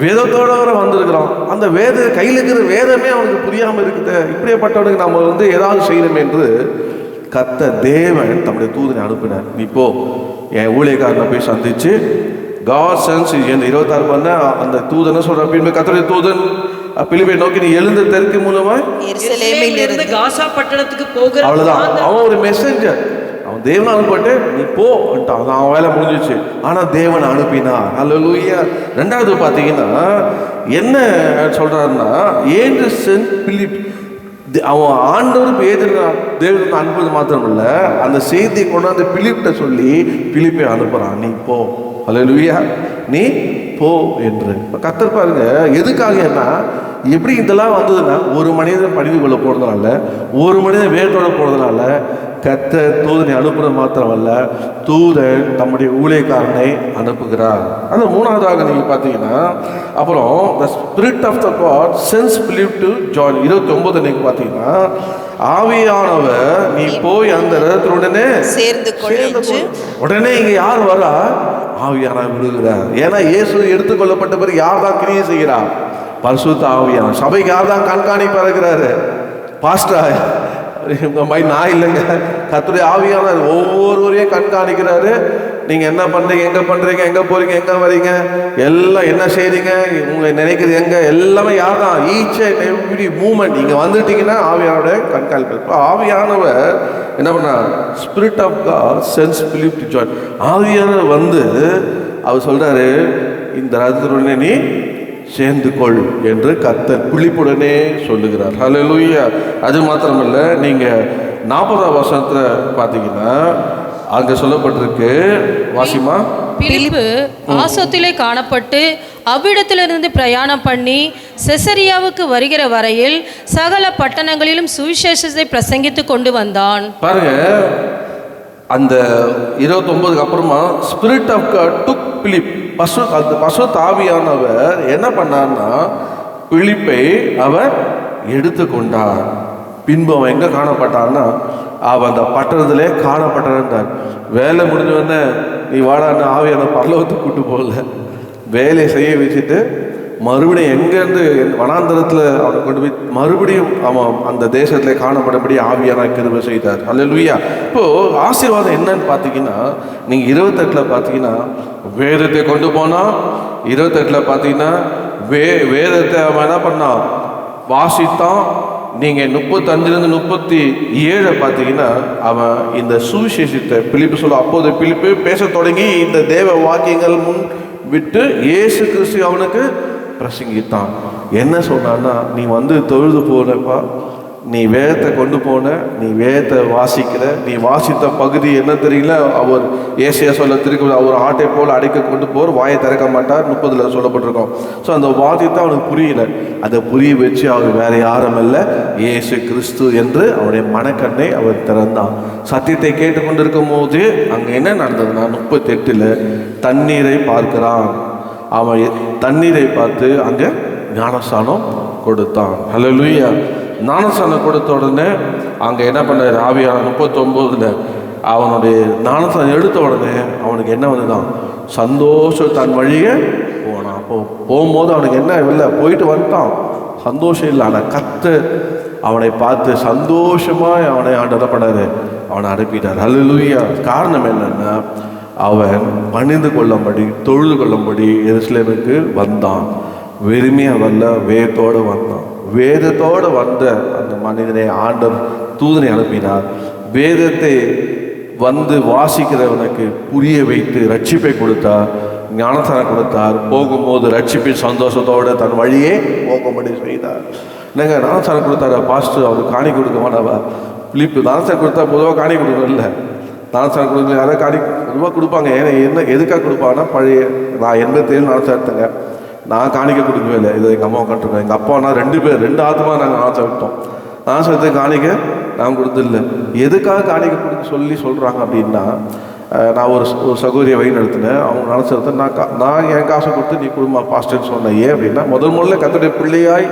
வேதத்தோட வர வந்திருக்கிறான். அந்த கையில் இருக்கிற வேதமே அவனுக்கு புரியாமல் இருக்குது. இப்படியேப்பட்டவனுக்கு நம்ம ஏதாவது செய்யணும் என்று கர்த்தர் தேவன் தம்முடைய தூதனை அனுப்பினார். நீ போ, என் ஊழியக்காரனை போய் சந்திச்சு காட் சென்ஸ் இந்த 26 பண்ண அந்த தூதனை சொல்ற. பின்பு கர்த்தருடைய தூதன் பிலிப்பை நோக்கி, நீ எழுந்து தெற்கு மூலமாய் எருசலேமிலிருந்து காசா பட்டணத்துக்கு போகிற. அவ்வளவுதான். அவன் ஒரு மெசேஞ்சர். அவன் தேவனை அனுப்பிட்டு நீ போ, அவன் வேலை முடிஞ்சிச்சு. ஆனால் தேவனை அனுப்பினார். அல்லேலூயா. 2வது பார்த்தீங்கன்னா என்ன சொல்றாருன்னா, ஏஞ்சல் சென்ட் பிலிப். அவன் ஆண்டவர் தேவனை அனுப்புவது மாத்திரம் இல்லை, அந்த செய்தியை கொண்டாந்து பிலிப்ட சொல்லி பிலிப்பை அனுப்புறான். நீ போ, அல்லேலூயா, நீ போ என்று. கர்த்தர் பாருங்க, எதுக்காக என்ன எப்படி இதெல்லாம் வந்ததுன்னா, ஒரு மனிதன் பணிந்து கொள்ள போகிறதுனால, ஒரு மனிதன் வேதத்தோட போகிறதுனால கர்த்தர் தூதனை அனுப்புறது மாத்திரமல்ல, தூதன் தம்முடைய ஊழியக்காரனை அனுப்புகிறார். அந்த மூணாவதாக நீங்கள் பார்த்தீங்கன்னா, அப்புறம் the spirit of the God sends Philip to John. 29 நீங்கள் பார்த்தீங்கன்னா, ஆவியானவர் நீ போய் அந்த ரதத்துடனே சேர்ந்து கொள்ள உடனே இங்கே யார் வரா? ஆவியானவர் விடுகிறார். ஏன்னா இயேசு எடுத்துக்கொள்ளப்பட்ட பிறகு யார் தான் கிரியை செய்கிறார்? பரிசுத்த ஆவியானவர். சபைக்கு யார் தான் கண்காணிப்பாக இருக்கிறாரு? பாஸ்டர் நான் இல்லைங்க, கர்த்தருடைய ஆவியானவர் ஒவ்வொருவரையும் கண்காணிக்கிறாரு. நீங்கள் என்ன பண்ணுறீங்க, எங்கே பண்ணுறீங்க, எங்கே போகிறீங்க, எங்கே வரீங்க, எல்லாம் என்ன செய்கிறீங்க, உங்களை நினைக்கிறது எங்கே, எல்லாமே யார் தான்? ஈச் அண்ட் எவ்ரி மூமெண்ட் இங்கே வந்துட்டீங்கன்னா ஆவியானோட கண்காணிப்பு. இப்போ ஆவியானவர் என்ன பண்ணார்? Spirit of God sends Philip to join. ஆவியானவர் வந்து அவர் சொல்கிறாரு, இந்த ரதத்துடனே நீ சேர்ந்து கொள் என்று கர்த்தர் பிலிப்புடனே சொல்லுகிறார். ஹல்லேலூயா. அது மாத்திரமல்ல, நீங்கள் 40ஆம் வசனத்தில் பார்த்தீங்கன்னா அங்கே சொல்லப்பட்டிருக்கு, வாசிமா. பிலிப்பு ஆசோத்திலே காணப்பட்டு அவ்விடத்திலிருந்து பிரயாணம் பண்ணி செசரியாவுக்கு வருகிற வரையில் சகல பட்டணங்களிலும் சுவிசேஷத்தை பிரசங்கித்து கொண்டு வந்தான். பாருங்க, அந்த 29க்கு அப்புறமா spirit of God took Philip, பசுத்த ஆவியானவர் என்ன பண்ணார்னா பிலிப்பை அவர் எடுத்துக்கொண்டார். பின்பு அவன் எங்கே காணப்பட்டான்னா, அவன் அந்த பட்டணத்திலே காணப்பட்டார். வேலை முடிஞ்சவொடனே நீ வாடான்னு ஆவியான பரலோகத்துக்கு கூட்டு போகல, வேலையை செய்ய வச்சுட்டு மறுபடியும் எங்கேருந்து வனாந்தரத்தில் அவனை கொண்டு போய் மறுபடியும் அவன் அந்த தேசத்தில் காணப்படபடி ஆவியான கிருபை செய்தார். அல்லேலூயா. இப்போது ஆசீர்வாதம் என்னன்னு பார்த்தீங்கன்னா, நீங்கள் 28 பார்த்தீங்கன்னா வேதத்தை கொண்டு போனால், 28 பார்த்தீங்கன்னா வேதத்தை அவன் என்ன பண்ணான்? வாசித்தான். நீங்கள் 35லேருந்து 37 பார்த்தீங்கன்னா அவன் இந்த சுவிசேஷத்தை பிலிப்பு சொல்ல, அப்போது பிலிப்பு பேச தொடங்கி இந்த தேவ வாக்கியங்கள் முன் விட்டு இயேசு கிறிஸ்து அவனுக்கு பிரசங்கித்தான். என்ன சொன்னான்னா, நீ வந்து தொழுது போனப்பா, நீ வேதத்தை கொண்டு போன, நீ வேதத்தை வாசிக்கிற, நீ வாசித்த பகுதி என்ன தெரியல, அவர் ஏசியா சொல்ல திருக்க அவர் ஆட்டை போல் அடைக்க கொண்டு போர், வாயை திறக்க மாட்டார், 30 சொல்லப்பட்டிருக்கோம். ஸோ அந்த வாசியத்தை அவனுக்கு புரியல. அதை புரிய வச்சு அவர் வேற யாரும் இல்லை, இயேசு கிறிஸ்து என்று அவருடைய மனக்கண்ணை அவர் திறந்தான். சத்தியத்தை கேட்டுக்கொண்டிருக்கும் போது அங்கே என்ன நடந்ததுன்னா, 38 தண்ணீரை பார்க்கிறான். அவன் தண்ணீரை பார்த்து அங்கே ஞானஸ்தானம் கொடுத்தான். ஹல்லேலூயா. ஞானஸ்தானம் கொடுத்த உடனே அங்கே என்ன பண்ணார்? ஆவியான 39 அவனுடைய ஞானஸ்தானம் எடுத்த உடனே அவனுக்கு என்ன வந்துதான்? சந்தோஷம். தன் வழியே போனான். அப்போ போகும்போது அவனுக்கு என்ன இல்லை, போயிட்டு வந்துட்டான், சந்தோஷம் இல்லை. ஆனால் கர்த்தர் அவனை பார்த்து சந்தோஷமாக அவனை ஆண்டவர் பண்ணாரு, அவனை அனுப்பிட்டார். ஹல்லேலூயா. காரணம் என்னன்னா, அவன் பணிந்து கொள்ளும்படி தொழுது கொள்ளும்படி எருசலேமுக்கு வந்தான். வெறுமையாக வரல, வேதத்தோடு வந்தான். வேதத்தோடு வந்த அந்த மனிதனை ஆண்டவர் தூதனை அனுப்பினார். வேதத்தை வந்து வாசிக்கிறவனுக்கு புரிய வைத்து ரட்சிப்பை கொடுத்தார், ஞானஸ்தானம் கொடுத்தார். போகும்போது ரட்சிப்பின் சந்தோஷத்தோடு தன் வழியே போகும்படி செய்தார். என்னங்க ஞானஸ்தானம் கொடுத்தாரு பாஸ்டர், அவருக்கு காணி கொடுக்க மாட்டாவா? பிலிப்பு ஞானஸ்தானம் கொடுத்தா பொதுவாக காணி கொடுக்கணும் இல்லை, ஞானஸ்தானம் கொடுக்கல, யாராவது காணி பொதுவாக கொடுப்பாங்க. ஏன்னா என்ன எதுக்காக கொடுப்பாங்கன்னா, பழைய நான் 87 ஞானஸ்தானம் எடுத்தேங்க, நான் காணிக்க கொடுக்கவே இல்லை. இது எங்கள் அம்மா உட்காந்துருக்கேன். எங்கள் அப்பா நான் 2 ஆத்மா நாங்கள் ஞானஸ்தானம் எடுத்தோம். ஞானஸ்தானத்தை காணிக்க நான் கொடுத்துடல. எதுக்காக காணிக்க கொடுக்க சொல்லி சொல்கிறாங்க அப்படின்னா, நான் ஒரு சகோதரியை வழி நடத்தினேன். அவங்க ஞானஸ்தானத்தை நான் என் காசை கொடுத்து நீ குடும்ப பாஸ்டர்ன்னு சொன்னேன். ஏன் அப்படின்னா, முதல்ல கர்த்தருடைய பிள்ளையாய்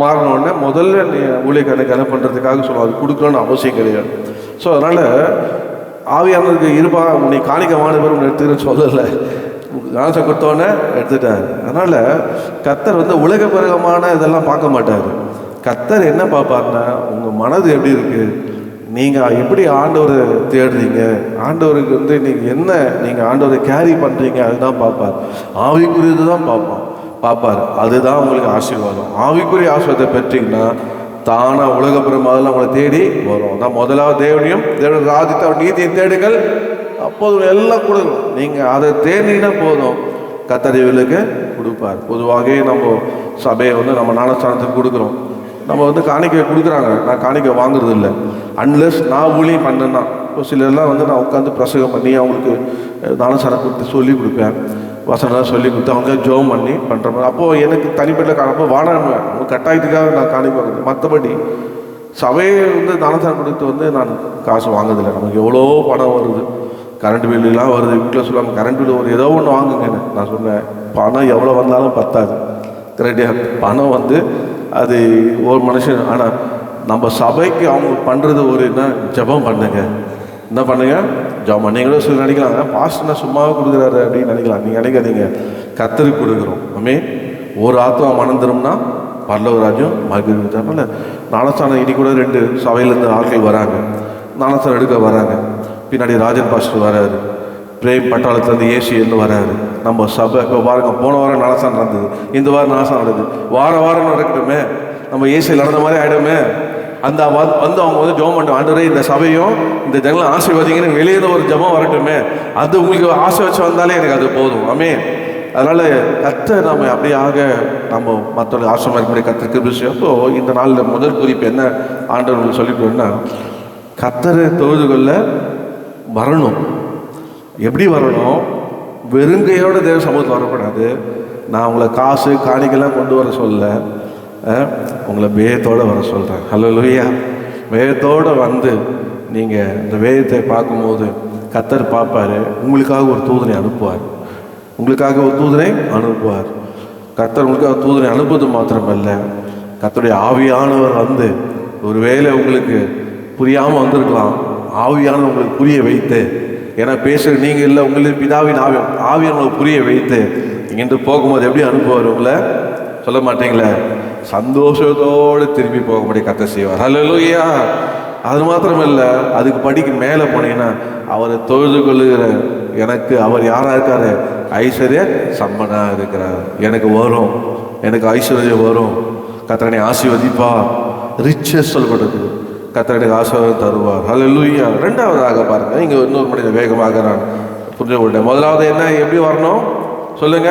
மாறினோடனே முதல்ல நீ ஊழியக்காரனுக்கு என்ன பண்ணுறதுக்காக சொல்லுவோம், அது கொடுக்கணும்னு அவசியம் கிடையாது. ஸோ அதனால் ஆவியானவருக்கு இருப்பா, நீ காணிக்க வாங்கின பேர் ஒன்று எடுத்துக்கிறேன்னு சொல்லலை, ஞானஸ்தானம் கொடுத்தோன்னே எடுத்துட்டார். அதனால் கர்த்தர் வந்து உலக பிரகமான இதெல்லாம் பார்க்க மாட்டார். கர்த்தர் என்ன பார்ப்பார்னா, உங்கள் மனது எப்படி இருக்குது, நீங்கள் எப்படி ஆண்டவரை தேடுறீங்க, ஆண்டவருக்கு வந்து நீங்கள் ஆண்டவரை கேரி பண்ணுறீங்க, அதுதான் பார்ப்பார். ஆவிக்குரியது தான் பார்ப்பார். அதுதான் உங்களுக்கு ஆசீர்வாதம். ஆவிக்குரிய ஆசீர்வாதத்தை பெற்றீங்கன்னா தானாக உலகப்புறம் முதல்ல உங்களை தேடி வரும். நான் முதலாவது தேவனையும் தேவனுடைய ராஜ்யத்தை அவர் நீதியை தேடுங்கள், அப்போது எல்லாம் கொடுக்கும். நீங்கள் அதை தேடினா போதும், கர்த்தருக்கு கொடுப்பார். பொதுவாக நம்ம சபையை வந்து நம்ம ஞானஸ்தானத்துக்கு கொடுக்குறோம், நம்ம வந்து காணிக்கை கொடுக்குறாங்க, நான் காணிக்கை வாங்குறது இல்லை. அன்லெஸ் நான் ஊழியம் பண்ணேன்னா, இப்போ சிலர்லாம் வந்து நான் உட்காந்து பிரசங்கம் பண்ணி அவங்களுக்கு ஞானஸ்தானம் கொடுத்து சொல்லி கொடுப்பேன். வசனம்லாம் சொல்லி கொடுத்து அவங்க ஜோம் பண்ணி பண்ணுற மாதிரி. அப்போது எனக்கு தனிப்பட்ட காணப்போ வாடாமல் கட்டாயத்துக்காக நான் காணிப்பாங்க. மற்றபடி சபையை ஞானஸ்தானம் கொடுத்து நான் காசு வாங்குறதில்லை. நமக்கு எவ்வளோ பணம் வருது, கரண்ட் பில்லுலாம் வருது. வீட்டில் சொல்லுவாங்க கரண்ட் பில்லு ஒரு ஏதோ ஒன்று வாங்குங்கன்னு. நான் சொன்னேன் பணம் எவ்வளோ வந்தாலும் பத்தாது. கரெக்டாக பணம் அது ஒரு மனுஷன். ஆனால் நம்ம சபைக்கு அவங்க பண்ணுறது என்ன, ஜெபம் பண்ணுங்க. என்ன பண்ணுங்க, ஜெபம். நீங்களும் சொல்லி நினைக்கலாம் பாஸ்டர்னா சும்மாவே கொடுக்குறாரு அப்படின்னு நினைக்கலாம். நீங்கள் நினைக்காதீங்க, கர்த்தருக்கு கொடுக்குறோம். ஒரு ஆத்மா மனம் திரும்பினா பரலோகராஜ்யம் மகிழ்ச்சி. அதனால் ஞானஸ்தானம் இனி கூட 2 சபையிலேருந்து ஆட்கள் வராங்க, ஞானஸ்தானம் எடுக்க வராங்க. பின்னாடி ராஜன் பாஸ்டர் வராரு, பிரேம் பட்டாளத்துலேருந்து ஏசியிலேருந்து வராரு. நம்ம சபை இப்போ பாருங்கள், போன வாரம் ஞானஸ்தானம் நடந்தது, இந்த வாரம் ஞானஸ்தானம் நடக்குது. வாரம் நடக்கட்டுமே, நம்ம ஏசியில் நடந்த மாதிரி ஆகிடுமே. அந்த அவங்க ஜெபம் பண்ணுவோம், ஆண்டவரே இந்த சபையும் இந்த ஜனங்களும் ஆசீர்வதிங்கன்னு வெளியே ஒரு ஜெபம் வரட்டுமே. அது உங்களுக்கு ஆசை வச்சு வந்தாலே எனக்கு அது போதும். அதனால் கர்த்தர் நம்ம அப்படியாக நம்ம மற்றவங்க ஆசிரமம் இருக்கக்கூடிய கர்த்தருக்கு விஷயம். அப்போது இந்த நாளில் முதல் குறிப்பு என்ன ஆண்டவர்கள் சொல்லிட்டோம்னா, கர்த்தரை தொழுது கொள்ள வரணும். எப்படி வரணும்? வெறுங்கையோட தேவ சமூகத்தில் வரக்கூடாது. நான் உங்களை காசு காணிக்கெல்லாம் கொண்டு வர சொல்ல, உங்களை வேதத்தோடு வர சொல்கிறேன். ஹல்லேலூயா. வேதத்தோடு நீங்கள் இந்த வேதத்தை பார்க்கும்போது கர்த்தர் பார்ப்பார், உங்களுக்காக ஒரு தூதனை அனுப்புவார். கர்த்தர் உங்களுக்காக தூதனை அனுப்புவது மாத்திரமல்ல, கர்த்தருடைய ஆவியானவர் ஒரு வேளை உங்களுக்கு புரியாமல் வந்திருக்கலாம், ஆவியானவர் உங்களுக்கு புரிய வைத்து, ஏன்னா பேசுகிற நீங்கள் இல்லை, உங்களுக்கு பிதாவின் ஆவியானவர் புரிய வைத்து இங்கிருந்து போகும்போது எப்படி அனுப்புவார்? உங்களை சொல்ல மாட்டீங்களே, சந்தோஷத்தோடு திரும்பி போக முடியும் கர்த்தர் செய்வார். ஹல்லேலூயா. அது மாத்திரமில்லை, அதுக்கு படிக்கு மேலே போனீங்கன்னா அவரை தொழுது கொள்ளுகிற எனக்கு அவர் யாராக இருக்காரு? ஐஸ்வர்ய சம்பனாக இருக்கிறார். எனக்கு ஐஸ்வர்யம் வரும், கர்த்தரை ஆசீர்வதிப்பா, ரிச்சஸ் சொல்லப்படுது, கர்த்தர் எனக்கு ஆசீர்வாதம் தருவார். ஹல்லேலூயா. 2வதாக பாருங்க, இங்கே இன்னொரு மனித வேகமாக நான் புரிஞ்சு கொண்டேன். முதலாவது என்ன, எப்படி வரணும் சொல்லுங்க?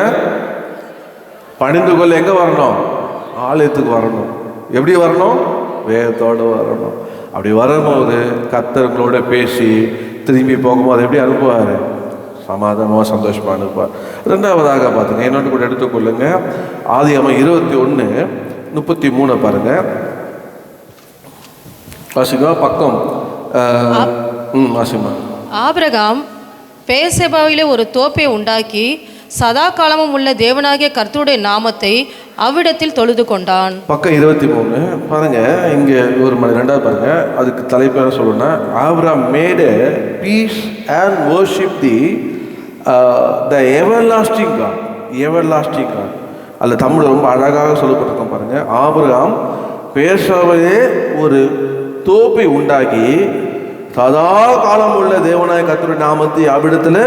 பணிந்து கொள்ள எங்கே வரணும்? ஆலயத்துக்கு வரணும். எப்படி வரணும்? வேகத்தோடு வரணும். அப்படி வரும்போது கர்த்தர்களோட பேசி திரும்பி போகும்போது எப்படி அனுப்புவார்? சமாதானமாக சந்தோஷமாக அனுப்புவார். 2வதாக பார்த்துங்க, என்னோட கூட எடுத்துக்கொள்ளுங்க. ஆதியாகமம் 21:33 பாருங்க. வாசிமா பக்கம் வாசிமா. ஆபிரகாம் பேர்செபாவிலே ஒரு தோப்பை உண்டாக்கி சதா காலமும் உள்ள தேவனாகிய கர்த்தருடைய நாமத்தை அவ்விடத்தில் தொழுது கொண்டான். பக்கம் 23 பாருங்க. இங்கே ஒரு 2வது பாருங்க, அதுக்கு தலைப்பேர சொல்லணும்னா Abraham made peace and worship the everlasting God. Everlasting God அல்ல தமிழ் ரொம்ப அழகாக சொல்லப்பட்டிருக்கோம் பாருங்க. ஆபிரகாம் பேர்சபாவிலே ஒரு தோப்பை உண்டாக்கி சதா காலம் உள்ள தேவனாய கர்த்தருடைய நாமத்தை அவ்விடத்தில்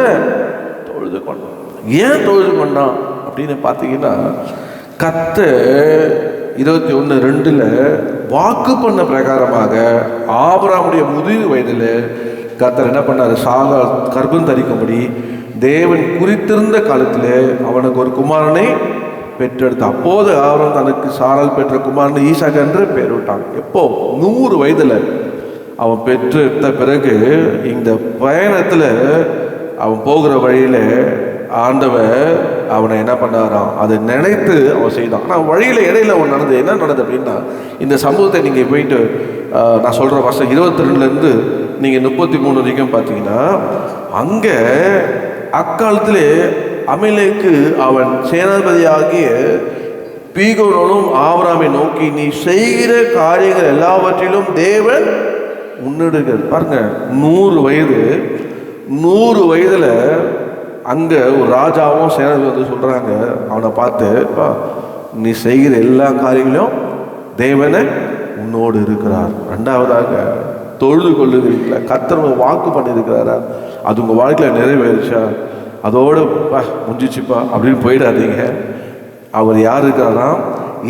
தொழுது கொண்டான். ஏன் தொழுது கொண்டான் அப்படின்னு பார்த்தீங்கன்னா, கர்த்தர் 21:2 வாக்கு பண்ண பிரகாரமாக ஆபிரகாமுடைய முதிர் வயதில் கர்த்தர் என்ன பண்ணார்? சாகால் கர்ப்பம் தரிக்கும்படி தேவன் குறித்திருந்த காலத்தில் அவனுக்கு ஒரு குமாரனை பெற்றெடுத்தான். அப்போது ஆபிரகாம் தனக்கு சாரால் பெற்ற குமாரனை ஈசாக்கு என்று பெயர் விட்டான். எப்போ? 100 வயதில் அவன் பெற்றெடுத்த பிறகு இந்த பயணத்தில் அவன் போகிற வழியில் ஆண்டவர் அவனை என்ன பண்ணாராம்? அதை நினைத்து அவன் செய்தான். ஆனால் வழியில் இடையில அவன் நடந்தது என்ன நடந்தது அப்படின்னா, இந்த சம்பவத்தை நீங்கள் போயிட்டு நான் சொல்கிற வருஷம் 22 நீங்கள் 33 வரைக்கும் பார்த்தீங்கன்னா, அங்கே அக்காலத்திலே அமலேக்கு அவன் சேனாதிபதியாகிய பீகோனும் ஆபிரகாமை நோக்கி, நீ செய்கிற காரியங்கள் எல்லாவற்றிலும் தேவன் முன்னெடுக்கிறார். பாருங்க, 100 வயதில் அங்கே ஒரு ராஜாவும் சேனாதிபதி சொல்கிறாங்க அவனை பார்த்து, நீ செய்கிற எல்லா காரியங்களும் தேவனை உன்னோடு இருக்கிறார். 2வதாக தொழுது கொள்ளுகிறீங்களா? கர்த்தர் வாக்கு பண்ணியிருக்கிறாரா? அது உங்கள் வாழ்க்கையில் நிறைவேறிச்சா? அதோடு முடிஞ்சிச்சுப்பா அப்படின்னு போயிடாதீங்க. அவர் யார் இருக்கிறாரா?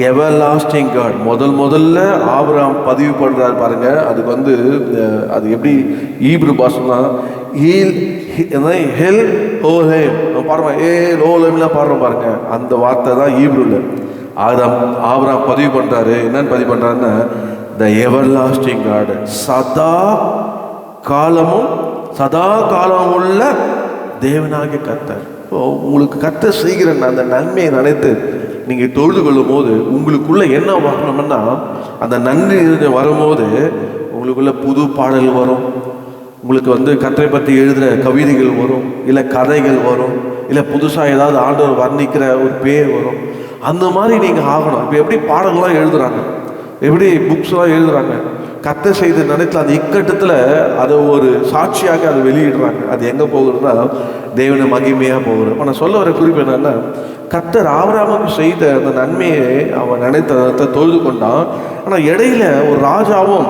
Everlasting God. முதல்ல ஆபிரகாம் பதிவு பண்ணுறாரு பாருங்க. அதுக்கு அது எப்படி ஈப்ரு பாஷைனா ஹெல் ஹோஹேம் பாருங்க, ஹோலேம்லாம் பாடுறோம் பாருங்க. அந்த வார்த்தை தான் ஈப்ருல. ஆபிரகாம் பதிவு பண்ணுறாரு. என்னன்னு பதிவு பண்ணுறாருன்னா, த எவர்லாஸ்டிங் காட், சதா காலமும் உள்ள தேவனாகிய கர்த்தர். இப்போ உங்களுக்கு கர்த்தர் செய்கிற அந்த நன்மையை நினைத்து நீங்கள் தொழுது கொள்ளும் போது உங்களுக்குள்ளே என்ன வரணும்னா, அந்த நன்றி வரும்போது உங்களுக்குள்ள புது பாடல் வரும், உங்களுக்கு கர்த்தரை பற்றி எழுதுகிற கவிதைகள் வரும், இல்லை கதைகள் வரும், இல்லை புதுசாக ஏதாவது ஆண்டவர் வர்ணிக்கிற ஒரு பேர் வரும். அந்த மாதிரி நீங்கள் ஆகணும். இப்போ எப்படி பாடல்கள்லாம் எழுதுகிறாங்க, எப்படி புக்ஸ்லாம் எழுதுகிறாங்க, கர்த்தர் செய்த நினைத்துல அந்த இக்கட்டத்தில் அதை ஒரு சாட்சியாக அதை வெளியிடுறாங்க. அது எங்கே போகுதுன்னா தேவனை மகிமையாக போகுது. இப்போ நான் சொல்ல வர குறிப்பு என்னன்னா, கர்த்தர் ஆபிரகாமுக்கு செய்த அந்த நன்மையை அவன் நினைத்த தொழுது கொண்டான். ஆனால் இடையில ஒரு ராஜாவும்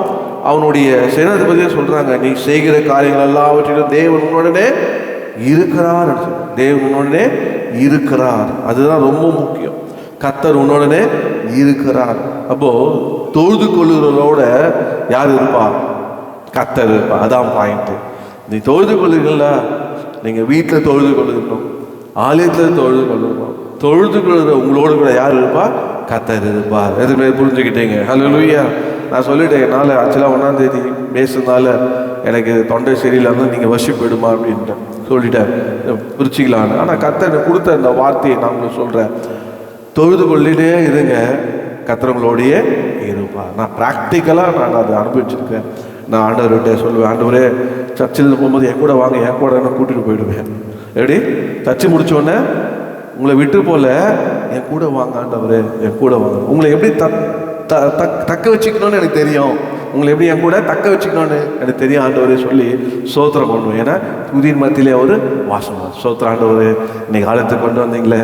அவனுடைய சேனாதிபதியை சொல்கிறாங்க, நீ செய்கிற காரியங்கள் எல்லாவற்றிலும் தேவன் உன்னுடனே இருக்கிறார். தேவன் உன்னுடனே இருக்கிறார், அதுதான் ரொம்ப முக்கியம். கர்த்தர் உன்னுடனே இருக்கிறார். அப்போது தொழுது கொள்ளுகிறவரோட யார் இருப்பா? கர்த்தர் இருப்பா. அதான் பாயிண்ட்டு. நீ தொழுது கொள்ளுங்களா, நீங்கள் வீட்டில் தொழுது கொள்ளுக்கணும், ஆலயத்தில் தொழுது கொள்ளணும். தொழுது கொள்ளுற உங்களோடு கூட யார் இருப்பா? கர்த்தர் இருப்பார். எதுவுமே புரிஞ்சுக்கிட்டீங்க? ஹல்லேலூயா. நான் சொல்லிட்டேன், என்னால் ஆக்சுவலாக 1ஆம் தேதி பேசுறதுனால எனக்கு தொண்டை சரியில்லாமல் நீங்கள் வர்ஷிப் போயிடுமா அப்படின்ட்டு சொல்லிட்டேன், பிரிச்சிக்கலான்னு. ஆனால் கர்த்தர் கொடுத்த இந்த வார்த்தையை நான் உங்களுக்கு சொல்கிறேன், தொழுது கொள்ளிட்டே இருங்க, கர்த்தர்களோடையே இருப்பா. நான் ப்ராக்டிக்கலாக நான் அதை அனுபவிச்சிருக்கேன். நான் ஆண்டவர்கிட்ட சொல்லுவேன், ஆண்டவரே சர்ச்சில் போகும்போது என் கூட வாங்க, என் கூட என்ன கூட்டிகிட்டு போயிடுவேன். எப்படி சர்ச்சு முடித்தோடனே உங்களை விட்டு போல என் கூட வாங்க ஆண்டவரே, என் கூட வாங்க. உங்களை எப்படி தக்க வச்சுக்கணும்னு எனக்கு தெரியும், உங்களை எப்படி என் கூட தக்க வச்சுக்கணும்னு எனக்கு தெரியும் ஆண்டவரே சொல்லி சோத்திரம் பண்ணுவேன். ஏன்னா புதிய மத்தியிலே ஒரு வாசம் சோத்திரம். ஆண்டவரே இன்னைக்கு ஆலயத்துக்கு கொண்டு வந்தீங்களே,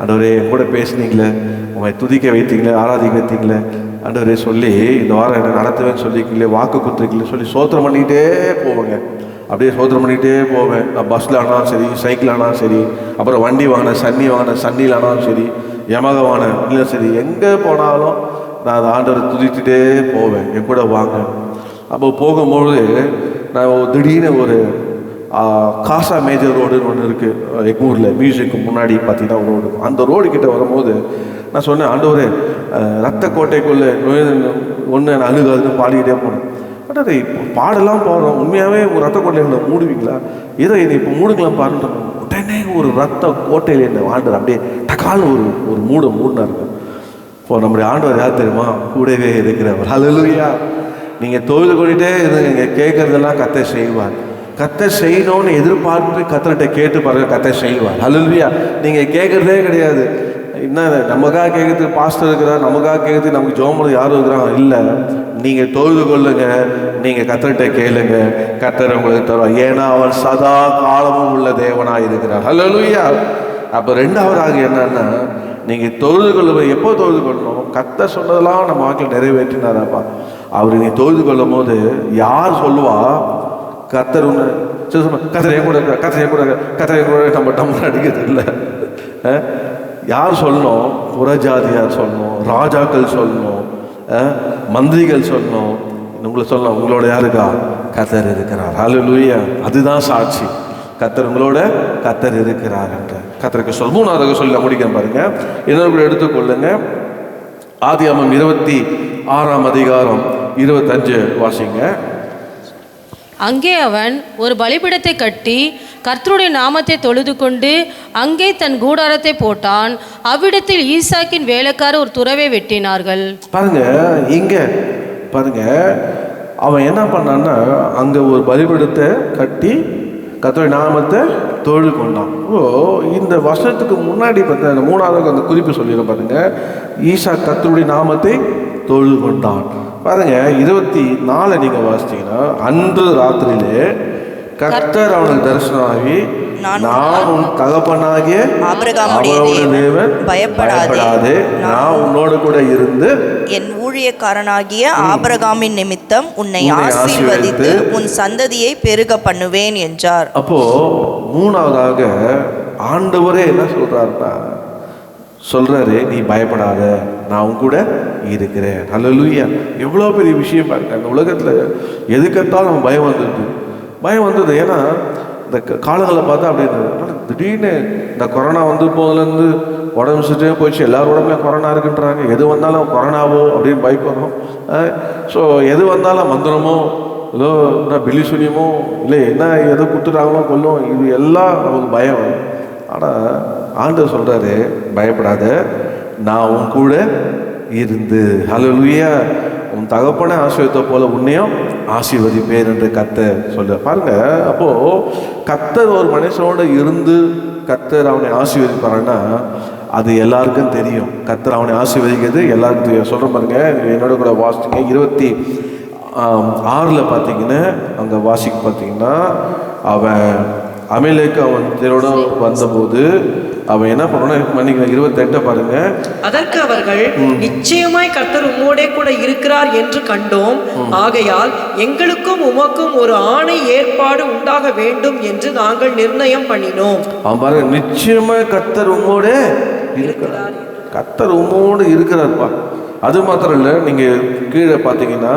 ஆண்டவரே என் கூட பேசுனீங்களே, உங்களை துதிக்க வைத்தீங்களே, ஆராதிக்க வைத்தீங்களே ஆண்டவரே சொல்லி இந்த வாரம் என்னை நடத்துவேன்னு சொல்லிக்கீங்களே, வாக்கு கொடுத்துருக்கீங்களே சொல்லி சோத்திரம் பண்ணிக்கிட்டே போவேங்க. அப்படியே சோத்திரம் பண்ணிக்கிட்டே போவேன். நான் பஸ்ஸில் ஆனாலும் சரி, சைக்கிள் ஆனாலும் சரி, அப்புறம் வண்டி வாங்கினேன், சன்னியில் ஆனாலும் சரி, யமக வாங்கினேன் இல்லை சரி, எங்கே போனாலும் நான் அதை ஆண்டவரை துதிச்சுட்டே போவேன், என் கூட வாங்க. அப்போ போகும்பொழுது நான் திடீர்னு ஒரு காசா மேஜர் ரோடுன்னு ஒன்று இருக்குது எங்கூரில், மியூசிக்கு முன்னாடி பார்த்தீங்கன்னா ஒரு ரோடு. அந்த ரோடு கிட்டே வரும்போது நான் சொன்னேன், ஆண்டவரே ரத்த கோட்டைக்குள்ளே ஒன்று நான் அழுகாதுன்னு பாடிக்கிட்டே போனேன். ஆண்டவரே இப்போ பாடலாம் பாடுறோம், உண்மையாகவே ஒரு ரத்த கோட்டைகளை மூடுவீங்களா? ஏதோ என்னை இப்போ மூடுங்களாம் பாருன்ற உடனே ஒரு ரத்த கோட்டையில் என்ன ஆண்டவர் அப்படியே டக்கால் ஒரு மூடினா இருக்கு. இப்போ நம்முடைய ஆண்டவர் யார் தெரியுமா? கூடவே இருக்கிறவர். ஹல்லேலூயா. நீங்கள் தொழுது கொண்டுட்டே இருங்க, கேட்கறதெல்லாம் கர்த்தர் செய்வார். கர்த்தர் செய்யணும்னு எதிர்பார்த்து கர்த்தர்கிட்ட கேட்டு பாருங்க, கர்த்தர் செய்வார். ஹல்லேலூயா. நீங்கள் கேட்குறதே கிடையாது. என்ன நமக்காக கேட்குறதுக்கு பாஸ்டர் இருக்கிறார், நமக்காக கேட்குறதுக்கு நமக்கு ஜோமர் யாரும் இருக்கிறாங்க இல்லை. நீங்கள் தொழுது கொள்ளுங்க, நீங்கள் கர்த்தர்கிட்ட கேளுங்க, கர்த்தர் உங்களுக்கு தருவார். ஏன்னா அவர் சதா காலமும் உள்ள தேவனாக இருக்கிறார். ஹல்லேலூயா. அப்போ ரெண்டாவதாக என்னன்னா, நீங்கள் தொழுது கொள்ளும் எப்போ தொழுது கொள்ளணும்? கர்த்தர் சொன்னதெல்லாம் நம்ம வாக்கில் நிறைவேற்றினாராப்பா. அவர் நீ தொழுது கொள்ளும் போது யார் சொல்லுவா? கர்த்தர் ஒன்று கத்திரையை கூட நம்ம அடிக்கிறது இல்லை. யார் சொல்லணும்? புறஜாதியார் சொல்லணும், ராஜாக்கள் சொல்லணும், மந்திரிகள் சொல்லணும், உங்களை சொல்லணும், உங்களோட யாருக்கா? கர்த்தர் இருக்கிறார். ஹல்லேலூயா. அதுதான் சாட்சி, கர்த்தர் உங்களோட கர்த்தர் இருக்கிறார் என்ற கர்த்தருக்கு சொல். மூணாவதாக சொல்ல முடிக்கிறேன் பாருங்க, இன்னொரு எடுத்துக்கொள்ளுங்க. ஆதியாகமம் 26ஆம் அதிகாரம் 25 வாசிங்க. அங்கே அவன் ஒரு பலிபீடத்தை கட்டி கர்த்தருடைய நாமத்தை தொழுது கொண்டு அங்கே தன் கூடாரத்தை போட்டான். அவ்விடத்தில் ஈசாக்கின் வேலைக்காரர் ஒரு துறவை வெட்டினார்கள். பாருங்க, இங்க பாருங்க, அவன் என்ன பண்ணான்னா அங்க ஒரு பலிபீடத்தை கட்டி கர்த்தருடைய நாமத்தை தொழுது கொண்டான். இந்த வருஷத்துக்கு முன்னாடி பார்த்தா மூணாவது அந்த குறிப்பு சொல்லிடும் பாருங்க, ஈசாக் கர்த்தருடைய நாமத்தை தொழுது கொண்டான். பாருங்க 24 நீங்க வாசிச்சீங்கன்னா, அன்று ராத்திரியிலே கர்த்தர் அவனுக்கு தரிசனமாகி, நான் உன் தகப்பனாகிய ஆபிரகாமுடைய தேவன், பயப்படாதே, நான் உன்னோடு கூட இருந்து என் ஊழியக்காரனாகிய ஆபிரகாமின் நிமித்தம் உன்னை ஆசீர்வதித்து உன் சந்ததியை பெருக பண்ணுவேன் என்றார். அப்போ மூணாவதாக ஆண்டவரே என்ன சொல்றாரு, நீ பயப்படாத, நான் உன் கூட இருக்கிறேன். ஹல்லேலூயா. எவ்வளோ பெரிய விஷயம் பாருங்க. அந்த உலகத்தில் எதுக்கெடுத்தாலும் நம்ம பயம் வந்தது. ஏன்னா இந்த காலங்களை பார்த்தா அப்படி இருந்தது. திடீர்னு இந்த கொரோனா வந்து போதுலேருந்து உடம்பு சுற்றே போயிடுச்சு, எல்லாரும் உடம்புல கொரோனா இருக்குன்றாங்க. எது வந்தாலும் கொரோனாவோ அப்படின்னு பயப்படுறோம். ஸோ எது வந்தாலும் மந்திரமோ ஏதோ என்ன பில்லி சுனியமோ இல்லை என்ன எதோ கொடுத்துட்டாங்களோ கொல்லும், இது எல்லாம் நமக்கு பயம். ஆனால் ஆண்டவர் சொல்கிறாரு, பயப்படாத, நான் உன் கூட இருந்து, ஹல்லேலூயா, உன் தகப்பனை ஆசீர்வதித்த போல உன்னையும் ஆசீர்வதிப்பேன் என்று கர்த்தர் சொல்ற பாருங்க. அப்போ கர்த்தர் ஒரு மனுஷனோட இருந்து கர்த்தர் அவனை ஆசீர்வதிப்பாருன்னா அது எல்லாருக்கும் தெரியும். கர்த்தர் அவனை ஆசீர்வதிக்கிறது எல்லாருக்கும் தெரியும். சொல்ற பாருங்க, என்னோட கூட வாசிங்க 26 பார்த்தீங்கன்னா அங்கே வாசிக்க பார்த்தீங்கன்னா, அவன் அமலேக்கு அவன் தேரோட வந்தபோது அவன் என்ன பண்ணணும், 28 பாருங்க. அதற்கு அவர்கள், நிச்சயமாய் கர்த்தர் உம்மோடே கூட இருக்கிறார் என்று கண்டோம், ஆகையால் எங்களுக்கும் உமக்கும் ஒரு ஆணை ஏற்பாடு உண்டாக வேண்டும் என்று நாங்கள் நிர்ணயம் பண்ணினோம். அவன் பாருங்க, நிச்சயமாய் கர்த்தர் உம்மோடே இருக்கிறார், கர்த்தர் உம்மோடு இருக்கிறார்ப்பா. அது மாத்திரம் இல்லை, நீங்க கீழே பார்த்தீங்கன்னா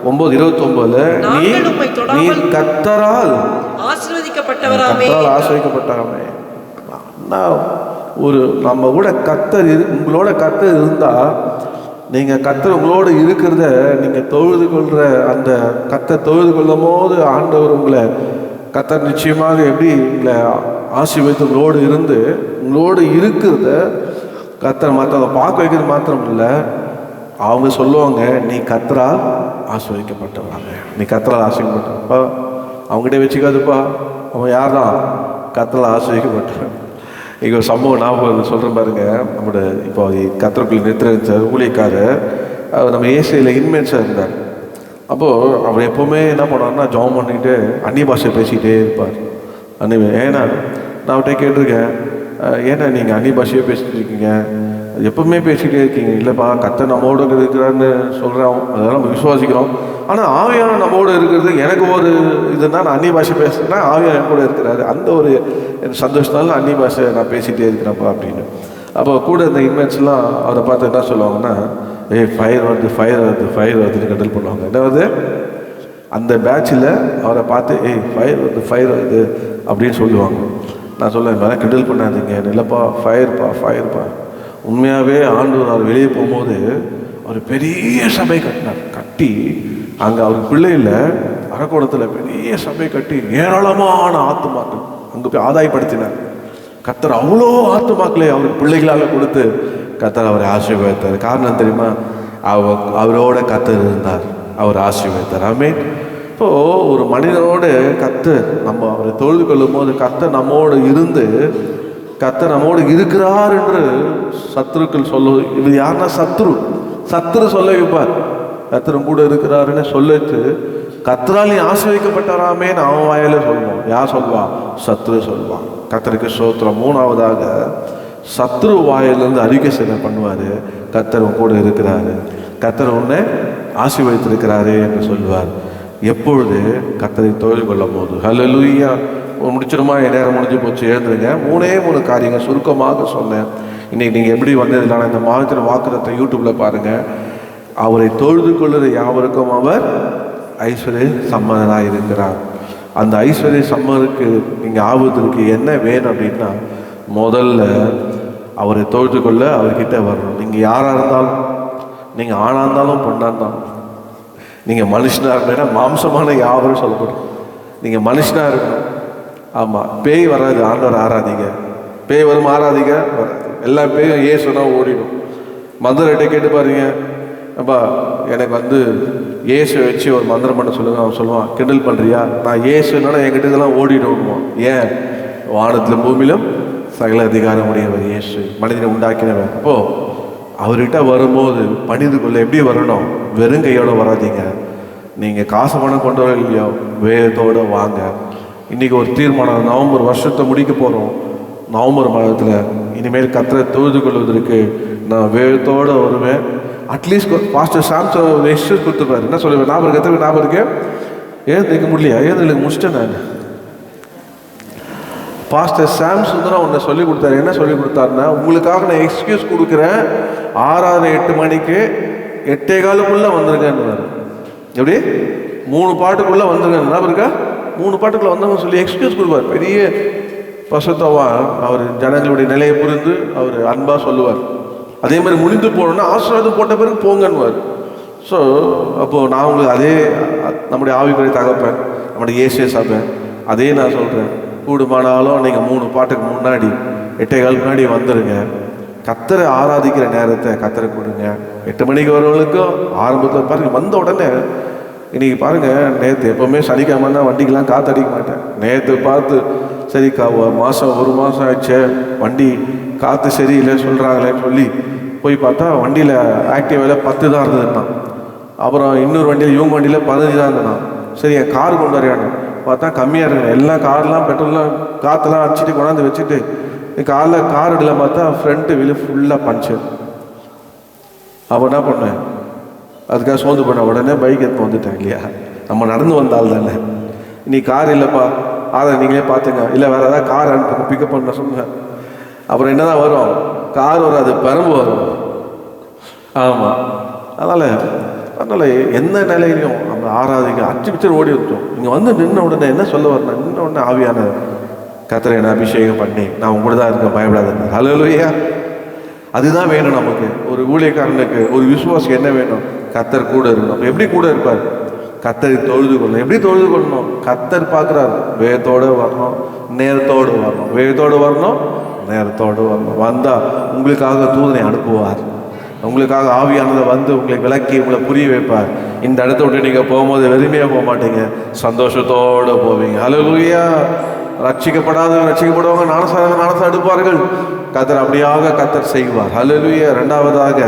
9:29 நீ கர்த்தரால் ஆசீர்வதிக்கப்பட்டவராமே, ஆசீர்வதிக்கப்பட்டவராமே. ஒரு நம்ம கூட கர்த்தர் உங்களோட கர்த்தர் இருந்தா, நீங்க கர்த்தர் உங்களோட இருக்கிறத நீங்க தொழுது கொள்ற அந்த கர்த்தர் தொழுது கொள்ளும் போது ஆண்டவர் உங்களை கர்த்தர் நிச்சயமாக எப்படி உங்களை ஆசீர்வதித்து உங்களோடு இருந்து உங்களோடு இருக்கிறத கர்த்தர் மற்றவங்க பார்க்க வைக்கிறது மாத்திரம் இல்லை, அவங்க சொல்லுவாங்க, நீ கர்த்தரால் ஆசீர்வதிக்கப்பட்டவராங்க, நீ கர்த்தரால் ஆசீர்வதிக்கப்பட்டப்பா. அவங்ககிட்ட வச்சுக்காதுப்பா, அவன் யார் தான் கர்த்தரால் ஆசீர்வதிக்கப்பட்டவன். இங்கே ஒரு சம்பவம் ஞாபகம் சொல்கிறேன் பாருங்க. நம்மளோட இப்போ கர்த்தருக்குள்ள நிறுத்த ஊழியக்காரர் நம்ம ஏசியில் இன்மேன்ஸாக இருந்தார். அப்போது அவர் எப்போவுமே என்ன பண்ணுவார்னா ஜாம் பண்ணிட்டு அந்நிய பாஷை பேசிக்கிட்டே இருப்பார். ஏன்னா நான் அவர்கிட்ட கேட்டிருக்கேன், ஏன்னா நீங்கள் அந்நிய பாஷையே பேசிட்டு இருக்கீங்க, எப்பவுமே பேசிக்கிட்டே இருக்கீங்க. இல்லைப்பா, கர்த்தர் நம்மோடு இருக்கிறான்னு சொல்கிறோம், அதெல்லாம் நம்ம விசுவாசிக்கிறோம். ஆனால் ஆவியான நம்மோடு இருக்கிறது எனக்கு ஒரு இதுனா, நான் அந்நிய பாஷை பேசுகிறேன்னா ஆவியான கூட இருக்கிறாரு, அந்த ஒரு சந்தோஷத்தால் அந்நிய பாஷை நான் பேசிகிட்டே இருக்கிறேன்ப்பா அப்படின்னு. அப்போ கூட இந்த இன்வென்ட்ஸ்லாம் அவரை பார்த்து என்ன சொல்லுவாங்கன்னா, ஃபயர் வருது, ஃபயர் வருது, ஃபயர் வருதுன்னு கண்டல் பண்ணுவாங்க. என்ன வருது, அந்த பேட்சில் அவரை பார்த்து ஃபயர் வருது, ஃபயர் வருது அப்படின்னு சொல்லுவாங்க. நான் சொல்லுவேன், வேணா கிண்டல் பண்ணாதீங்க, இல்லைப்பா ஃபயர்ப்பா, ஃபயர்ப்பா. உண்மையாகவே ஆண்டவர் அவர் வெளியே போகும்போது அவர் பெரிய சபை கட்டினார். கட்டி அங்கே அவர் பிள்ளையில் அரக்கோணத்தில் பெரிய சபை கட்டி ஏராளமான ஆத்துமாக்கள் அங்கே போய் ஆதாயப்படுத்தினார். கர்த்தர் அவ்வளோ ஆத்துமாக்களை அவருக்கு பிள்ளைகளால் கொடுத்து கர்த்தர் அவரை ஆசீர்வதித்தார். காரணம் தெரியுமா, அவரோட கர்த்தர் இருந்தார், அவர் ஆசீர்வதித்தார். ஆமென். இப்போது ஒரு மனிதனோடு கர்த்தர் நம்ம அவரை தொழுது கொள்ளும் போது கர்த்தர் நம்மோடு இருந்து கர்த்தர் நம்மோடு இருக்கிறார் என்று சத்துருக்கள் சொல்லுவது. இது யாருன்னா சத்துரு சொல்ல வைப்பார், கர்த்தரும் கூட இருக்கிறாருன்னு சொல்லிட்டு கர்த்தரால் நீ ஆசீர்வதிக்கப்பட்டாராமேன்னு அவன் வாயில சொல்லுவான். யார் சொல்வா? சத்துரு சொல்லுவான். கர்த்தருக்கு ஸ்தோத்திரம். 3ஆவதாக சத்துரு வாயிலிருந்து அறிக்கை செய்ய பண்ணுவார், கர்த்தர் கூட இருக்கிறாரு, கர்த்தர் உன்னை ஆசீர்வதித்திருக்கிறாரு என்று சொல்லுவார். எப்பொழுது கர்த்தரை தொழில் கொள்ளும் போது. ஹல்லேலூயா. முடிச்சிடுமா? என் நேரம் முடிஞ்சு போச்சு, எழுந்துருங்க. 3 காரியங்கள் சுருக்கமாக சொன்னேன். இன்னைக்கு நீங்கள் எப்படி வந்ததில்லை, இந்த மாதத்தில் வாக்குறத்தை யூடியூப்பில் பாருங்கள். அவரை தொழுது கொள்ளுற யாவருக்கும் அவர் ஐஸ்வர்ய சம்மதனாக இருக்கிறார். அந்த ஐஸ்வர்ய சம்மதனுக்கு நீங்கள் ஆபத்திற்கு என்ன வேணும் அப்படின்னா, முதல்ல அவரை தொழுது கொள்ள அவர்கிட்ட வரணும். நீங்கள் யாராக இருந்தாலும், நீங்கள் ஆணாக இருந்தாலும் பொண்ணாக இருந்தாலும், நீங்கள் மனுஷனாக இருந்தீங்கன்னா மாம்சமான யாவரும் சொல்லப்படும். நீங்கள் மனுஷனாக இருக்கணும். ஆமாம், பேய் வராது, ஆண்டவர் ஆராதிங்க. பேய் வரும் ஆராதிங்க வராது. எல்லா பேயும் ஏசுனா ஓடிடும். மந்திரத்தை கேட்டு பாருங்க, அப்பா எனக்கு ஏசு வச்சு ஒரு மந்திரம் பண்ண சொல்லுங்க. அவன் சொல்லுவான், கிண்டல் பண்ணுறியா, நான் ஏசுனா என்கிட்ட இதெல்லாம் ஓடிடுவோம். ஏன்? வானத்திலும் பூமியிலும் சகல அதிகாரம் உடையவர் இயேசு, மனிதனை உண்டாக்கினவர். அப்போது அவர்கிட்ட வரும்போது பணிந்து கொள்ள எப்படி வரணும்? வெறுங்கையோடு வராதிங்க. நீங்கள் காசு பணம் கொண்டு வர இல்லையோ, வேதத்தோடு வாங்க. இன்றைக்கி ஒரு தீர்மானம், நவம்பர் வருஷத்தை முடிக்க போகிறோம். நவம்பர் மாதத்தில் இனிமேல் கர்த்தரை தொழுது கொள்வதற்கு நான் வேதத்தோடு வருவேன். அட்லீஸ்ட் பாஸ்டர் சாம்சன் ஒரு எக்ஸ்கியூஸ் கொடுத்துருப்பாரு. என்ன சொல்லுவேன்? ஞாபகம் இருக்கேன், ஏழுக்க முடியலையா? ஏழுக்கு முடிச்சிட்டேன் நான். பாஸ்டர் சாம் சுந்தரம் ஒன்று சொல்லி கொடுத்தாரு. என்ன சொல்லி கொடுத்தாருன்னா, உங்களுக்காக நான் எக்ஸ்கியூஸ் கொடுக்குறேன், 6 8 மணிக்கு 8:15 வந்துருங்கன்னு. எப்படி 3 பாட்டுக்குள்ளே வந்துருங்க. ஞாபகம் இருக்கா? 3 பாட்டுக்குள்ளே வந்தவங்க சொல்லி எக்ஸ்கியூஸ் கொடுப்பார். பெரிய பசுத்தவா அவர் ஜனங்களுடைய நிலையை புரிந்து அவர் அன்பாக சொல்லுவார். அதே மாதிரி முடிந்து போகணுன்னா ஆசீர்வாதம் போட்ட பிறகு போங்கன்னுவார். ஸோ அப்போது நான் உங்களுக்கு அதே நம்முடைய ஆவிக்குரிய தகப்பேன், நம்முடைய இயேசு சபை, அதே நான் சொல்கிறேன். கூடுமானாலும் நீங்கள் 3 பாட்டுக்கு முன்னாடி 8:15 முன்னாடி வந்துடுங்க. கர்த்தரை ஆராதிக்கிற நேரத்தை கர்த்தரை கொடுங்க. 8 மணிக்கு வரவங்களுக்கும் ஆரம்பத்தில் பாருங்க, வந்த உடனே இன்னைக்கு பாருங்க, நேற்று எப்போவுமே சனிக்கிழமைனா வண்டிக்கெலாம் காற்றடிக்க மாட்டேன். நேற்று பார்த்து சரி ஒரு மாதம் ஆச்சு, வண்டி காற்று சரியில்லை சொல்கிறாங்களேன்னு சொல்லி போய் பார்த்தா வண்டியில் ஆக்டிவாவில் 10 தான் இருந்ததுன்னா, அப்புறம் இன்னொரு வண்டியில் இவங்க வண்டியில் 15 தான் இருந்ததுண்ணா. சரி என் கார் கொண்டு வரையானு பார்த்தா கம்மியாக இருக்குங்க. எல்லா கார்லாம் பெட்ரோல்லாம் காற்றெல்லாம் அடிச்சுட்டு கொண்டாந்து வச்சுட்டு காரில் கார் இடலாம் பார்த்தா ஃப்ரண்ட்டு வீலு ஃபுல்லாக பஞ்சர். அப்போ என்ன பண்ணேன், அதுக்காக சோர்ந்து பண்ண உடனே பைக் எடுத்து வந்துட்டேன். இல்லையா, நம்ம நடந்து வந்தால் தானே. இன்னைக்கு கார் இல்லைப்பா, அதை நீங்களே பார்த்துங்க, இல்லை வேறு ஏதாவது கார் அனுப்புங்க பிக்கப் பண்ண சொன்னேன். அப்புறம் என்ன தான் வரும், கார் வராது, பெரம்பு வரும். ஆமாம், அதனால் எந்த நிலையிலையும் நம்ம ஆராதிக்க அச்சு பிச்சர் ஓடி வந்துட்டோம். இங்கே வந்து நின்ன உடனே என்ன சொல்ல வரணும், நின்ன உடனே ஆவியான கர்த்தரை என்ன அபிஷேகம் பண்ணி நான் உங்க கூட தான் இருக்கேன், பயப்படாதுங்க. ஹல்லேலூயா. அதுதான் வேணும் நமக்கு. ஒரு ஊழியக்காரனுக்கு ஒரு விசுவாசி என்ன வேணும், கர்த்தர் கூட இருக்கணும். அப்போ எப்படி கூட இருப்பார், கர்த்தரை தொழுது கொள்ளணும். எப்படி தொழுது கொள்ளணும், கர்த்தர் பார்க்குறாரு. வேதத்தோடு வரணும், நேரத்தோடு வரணும். வேதத்தோடு வரணும், நேரத்தோடு வரணும். வந்தால் உங்களுக்காக தூதனை அனுப்புவார். உங்களுக்காக ஆவியானதை வந்து உங்களை விளக்கி உங்களை புரிய வைப்பார். இந்த இடத்த விட்டு நீங்கள் போகும்போது வெறுமையாக போக மாட்டீங்க, சந்தோஷத்தோடு போவீங்க. ஹல்லேலூயா. ரட்சிக்கப்படுவாங்க, ஞானசாரம் எடுப்பார்கள். கர்த்தர் அப்படியாக கர்த்தர் செய்வார். ஹல்லேலூயா. 2வதாக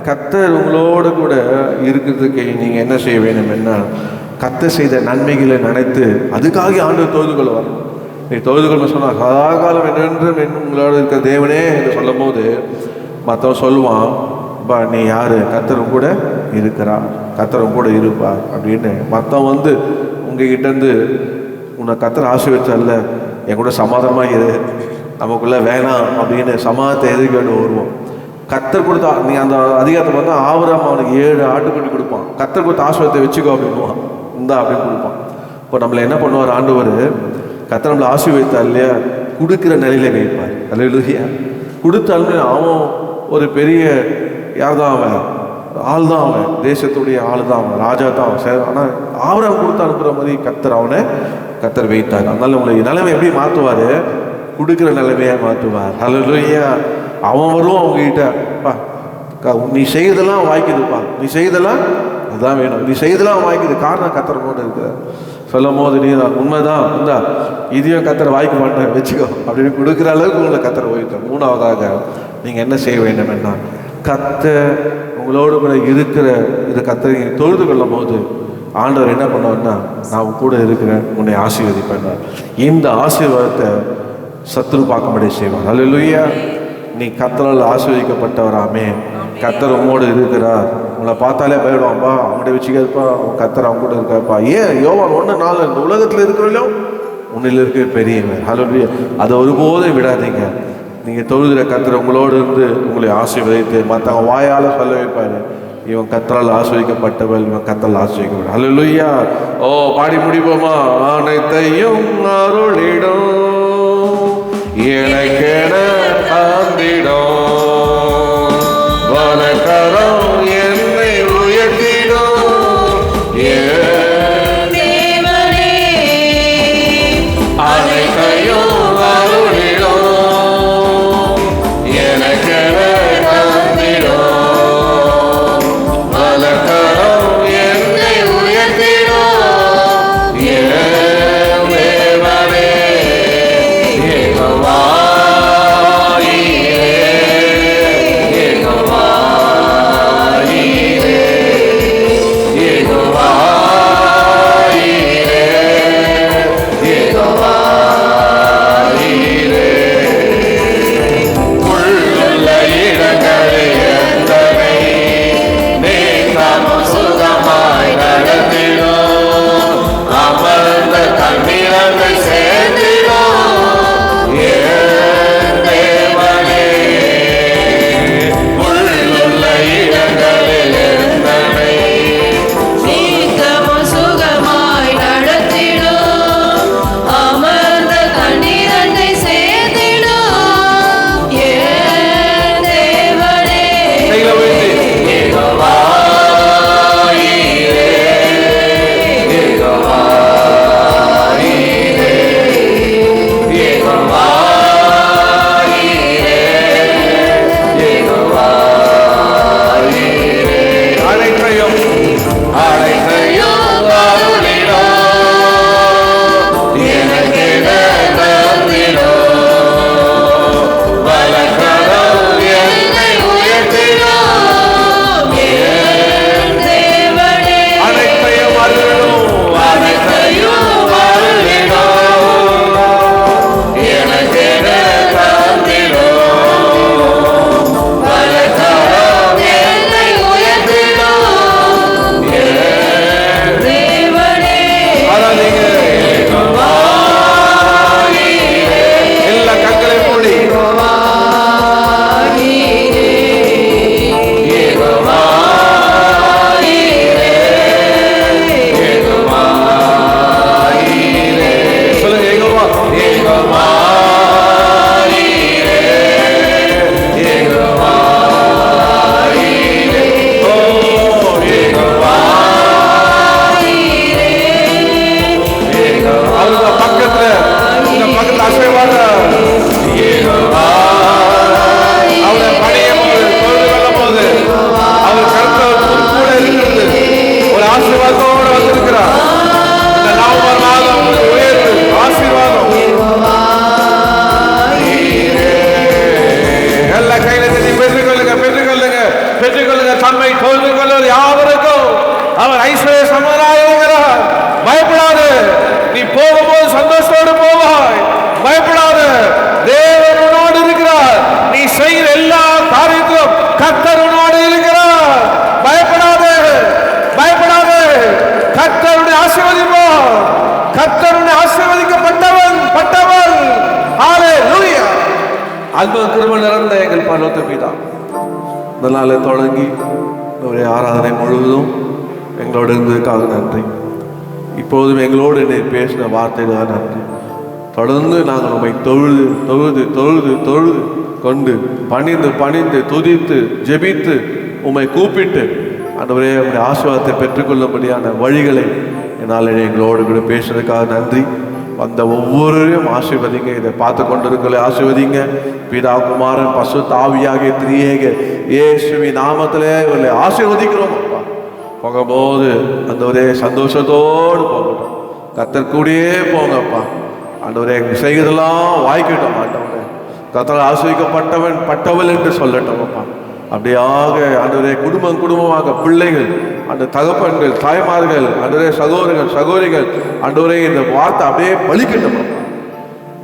கர்த்தர் உங்களோடு கூட இருக்கிறதுக்கு நீங்கள் என்ன செய்ய வேணும், என்ன கர்த்தர் செய்த நன்மைகளை நினைத்து அதுக்காக ஆண்டவர் தொழுது கொள்வார். நீ தொழுது கொள்ள சொன்னால் சதாகாலம் என்னென்றும் உங்களோட இருக்கிற தேவனே என்று சொல்லும் போது மற்றவன் சொல்லுவான், பா நீ யார், கர்த்தரும் கூட இருக்கிறா, கர்த்தரும் கூட இருப்பார் அப்படின்னு. மற்றவன் வந்து உங்ககிட்டேருந்து உன்னை கர்த்தர் ஆசீர்வதிச்சார்ல, என் கூட சமாதானமாக இரு, நமக்குள்ளே வேணாம் அப்படின்னு சமாதானத்தை எதிர்க்க வருவோம். கர்த்தர் கொடுத்தா நீ அந்த அதிகாரத்தை பார்த்தா ஆபிரகாம் அவனுக்கு 7 ஆட்டுக்குட்டி கொடுப்பான். கர்த்தர் கொடுத்த ஆசீர்வாதத்தை வச்சுக்கோ அப்படின்வான், இந்தா அப்படின்னு கொடுப்பான். இப்போ நம்மளை என்ன பண்ணுவார் ஆண்டவர், கர்த்தர் நம்மளை ஆசீர்வதித்தார் இல்லையா, கொடுக்குற நிலையில வைப்பார். ஹல்லேலூயா. கொடுத்தாலுமே அவன் ஒரு பெரிய யார் தான், அவன் ஆள் தான், அவன் தேசத்துடைய ஆள் தான், அவன் ராஜா தான் அவன். ஆனால் ஆபிரகாம் கொடுத்து அனுப்புகிற மாதிரி கர்த்தர் வைத்தார். அதனால உங்களை நிலைமை எப்படி மாற்றுவார், கொடுக்குற நிலைமையாக மாற்றுவார். ஹல்லேலூயா. அவன் வருவான் அவங்ககிட்ட, பா நீ செய்தெல்லாம் வாய்க்குதுப்பா, நீ செய்தெல்லாம் அதுதான் வேணும், நீ செய்தெல்லாம் வாய்க்குது, காரணம் கர்த்தர் கூட இருக்கு சொல்லும் போது நீ உண்மைதான் இந்தா இதையும் கர்த்தர் வாய்க்க மாட்டேன் வச்சுக்கோ அப்படின்னு கொடுக்குற அளவுக்கு உங்களை கர்த்தர் போயிட்டார். 3வதாக நீங்கள் என்ன செய்ய வேண்டும் என்ன, கர்த்தர் உங்களோடு கூட இருக்கிற இது கர்த்தரை தொழுது கொள்ளும் போது ஆண்டவர் என்ன பண்ணுவார்னா, நான் கூட இருக்கிறேன், உன்னை ஆசீர்வதிப்பேன். இந்த ஆசீர்வாதத்தை சத்துரு பார்க்கும்படி செய்வார். ஹல்லேலூயா. நீ கர்த்தரால் ஆசீர்வதிக்கப்பட்டவராமே, கர்த்தர் உங்களோடு இருக்கிறார். உங்களை பார்த்தாலே போயிடுவான்ப்பா, அவங்கள்ட்ட வச்சுக்கப்பா, அவன் கர்த்தர் அவங்க கூட இருக்காப்பா. ஏன் யோவான் 1:4 இந்த உலகத்தில் இருக்கிறவங்களும் உன்னில் இருக்க பெரியவர். ஹல்லேலூயா. அதை ஒருபோதும் விடாதீங்க. நீங்கள் தொழுகிற கர்த்தர் உங்களோடு இருந்து உங்களை ஆசீர்வதித்து மற்றவங்க வாயால் சொல்ல வைப்பார், இவன் கர்த்தரால் ஆசீர்வதிக்கப்பட்டவள், இவன் கர்த்தரால் ஆசீர்வதிக்கப்பட்ட. ஹல்லேலூயா. ஓ பாடி முடிப்போமா, அனைத்தையும் அருளிடும் எனக்கென ஆந்திடும் வலக்கரம் என்னை உயர்த்திடும் தேவனே அனைத்தையும் அருளிடும் எனக்கென ஆந்திடும் வலக்கரம் என்னை உயர்த்திடும் தேவனே யெகோவா அன்பு கிருபை நிறைந்த எங்கள் பரலோக பிதா, இந்த நாளை தொடங்கி ஒரே ஆராதனை முழுவதும் எங்களோடு இருந்ததுக்காக நன்றி. இப்போதும் எங்களோடு என்னை பேசின வார்த்தைக்காக நன்றி. தொடர்ந்து நாங்கள் உண்மை தொழுது தொழுது தொழுது தொழுது கொண்டு பணிந்து பணிந்து துதித்து ஜெபித்து உம்மை கூப்பிட்டு ஆண்டவரே உம்முடைய ஆசீர்வாதத்தை பெற்றுக்கொள்ளும்படியான வழிகளை என்னால் எங்களோடு கூட பேசுறதுக்காக நன்றி. வந்த ஒவ்வொருவரையும் ஆசீர்வதிங்க. இதை பார்த்து கொண்டிருக்கலை ஆசீர்வதிங்க. பிதா குமாரன் பசுத்த ஆவியாகிய திரியேக இயேசுவின் நாமத்திலே இவர்களை ஆசீர்வதிக்கிறோம். அப்பா போகும்போது அந்த ஒரே சந்தோஷத்தோடு போகட்டும். கர்த்தர் கூடயே போங்கப்பா. ஆண்டவரே செய்கிறதெல்லாம் வாய்க்கிட்டோம். ஆண்டவரே கர்த்தர் ஆசீர்வதிக்கப்பட்டவன் பட்டவள் என்று சொல்லட்டும். அப்பா அப்படியாக ஆண்டவரே குடும்பமாக பிள்ளைகள், அந்த தகப்பன்கள், தாய்மார்கள், ஆண்டவரே சகோதரர்கள் சகோதரிகள், ஆண்டவரே இந்த வார்த்தை அப்படியே பலிக்கட்டும்.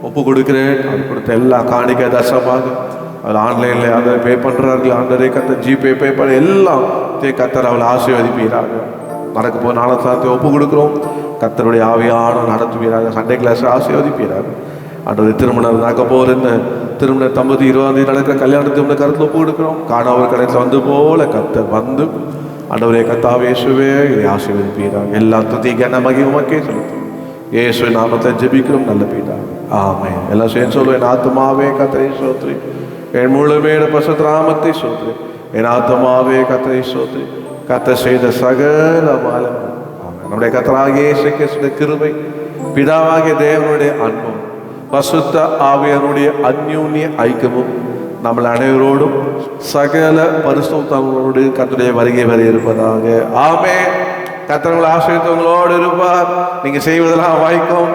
ஒப்பு கொடுக்கிறேன். அது கொடுத்த எல்லா காணிக்கை தசமாக அதில் ஆன்லைனில் அதை பே பண்ணுறார்கள். ஆண்டவரே கர்த்தர் ஜிபே பே பண்ண எல்லாம் கர்த்தர் அவளை ஆசீர்வதிப்பீராக. நடக்க போக நாளத்தை ஒப்பு கொடுக்குறோம். கர்த்தருடைய ஆவியான நடத்துவீராக. சண்டே கிளாஸ் ஆசீர்வதிப்பீராக. ஆண்டவரே திருமணம் நடக்க போகிற இந்த திருமண தம்பதி 20ஆம் தேதி நடக்கிற கல்யாணத்துக்கு கருத்தில் ஒப்பு கொடுக்குறோம். காணவர் கடைசியில் வந்து போல கர்த்தர் வந்து ஆண்டவரே கர்த்தாவே இயேசுவே இதை ஆசீர்வதிப்பீராக. எல்லா துதிக்கான மகிமைக்கே செலுத்தும். இயேசுவின் நாமத்தை ஜெபிக்கிறோம் நல்ல பிதா, ஆமென். எல்லாம் சேர்ந்து சொல்லுவேன். என் ஆத்துமாவே கர்த்தரை ஸ்தோத்திரி, என் முழுமே பரிசுத்த நாமத்தை ஸ்தோத்திரி, என் ஆத்துமாவே கர்த்தரை ஸ்தோத்திரி, கர்த்தர் செய்த சகல மாலம். நம்முடைய கர்த்தராகிய இயேசு கிறிஸ்துவின் கிருபை, பிதாவாகிய தேவனுடைய அன்பும் பரிசுத்த ஆவியானுடைய அந்யோன்ய ஐக்கியமும் நம்ம அனைவரோடும் சகல பரிசுத்தங்களோடு கர்த்தருடைய வருகை வரை இருப்பதாக. ஆமென். கர்த்தர் உங்களை ஆசீர்வதித்து உங்களோடு இருப்பார். நீங்க செய்வதெல்லாம் வாய்க்கும்.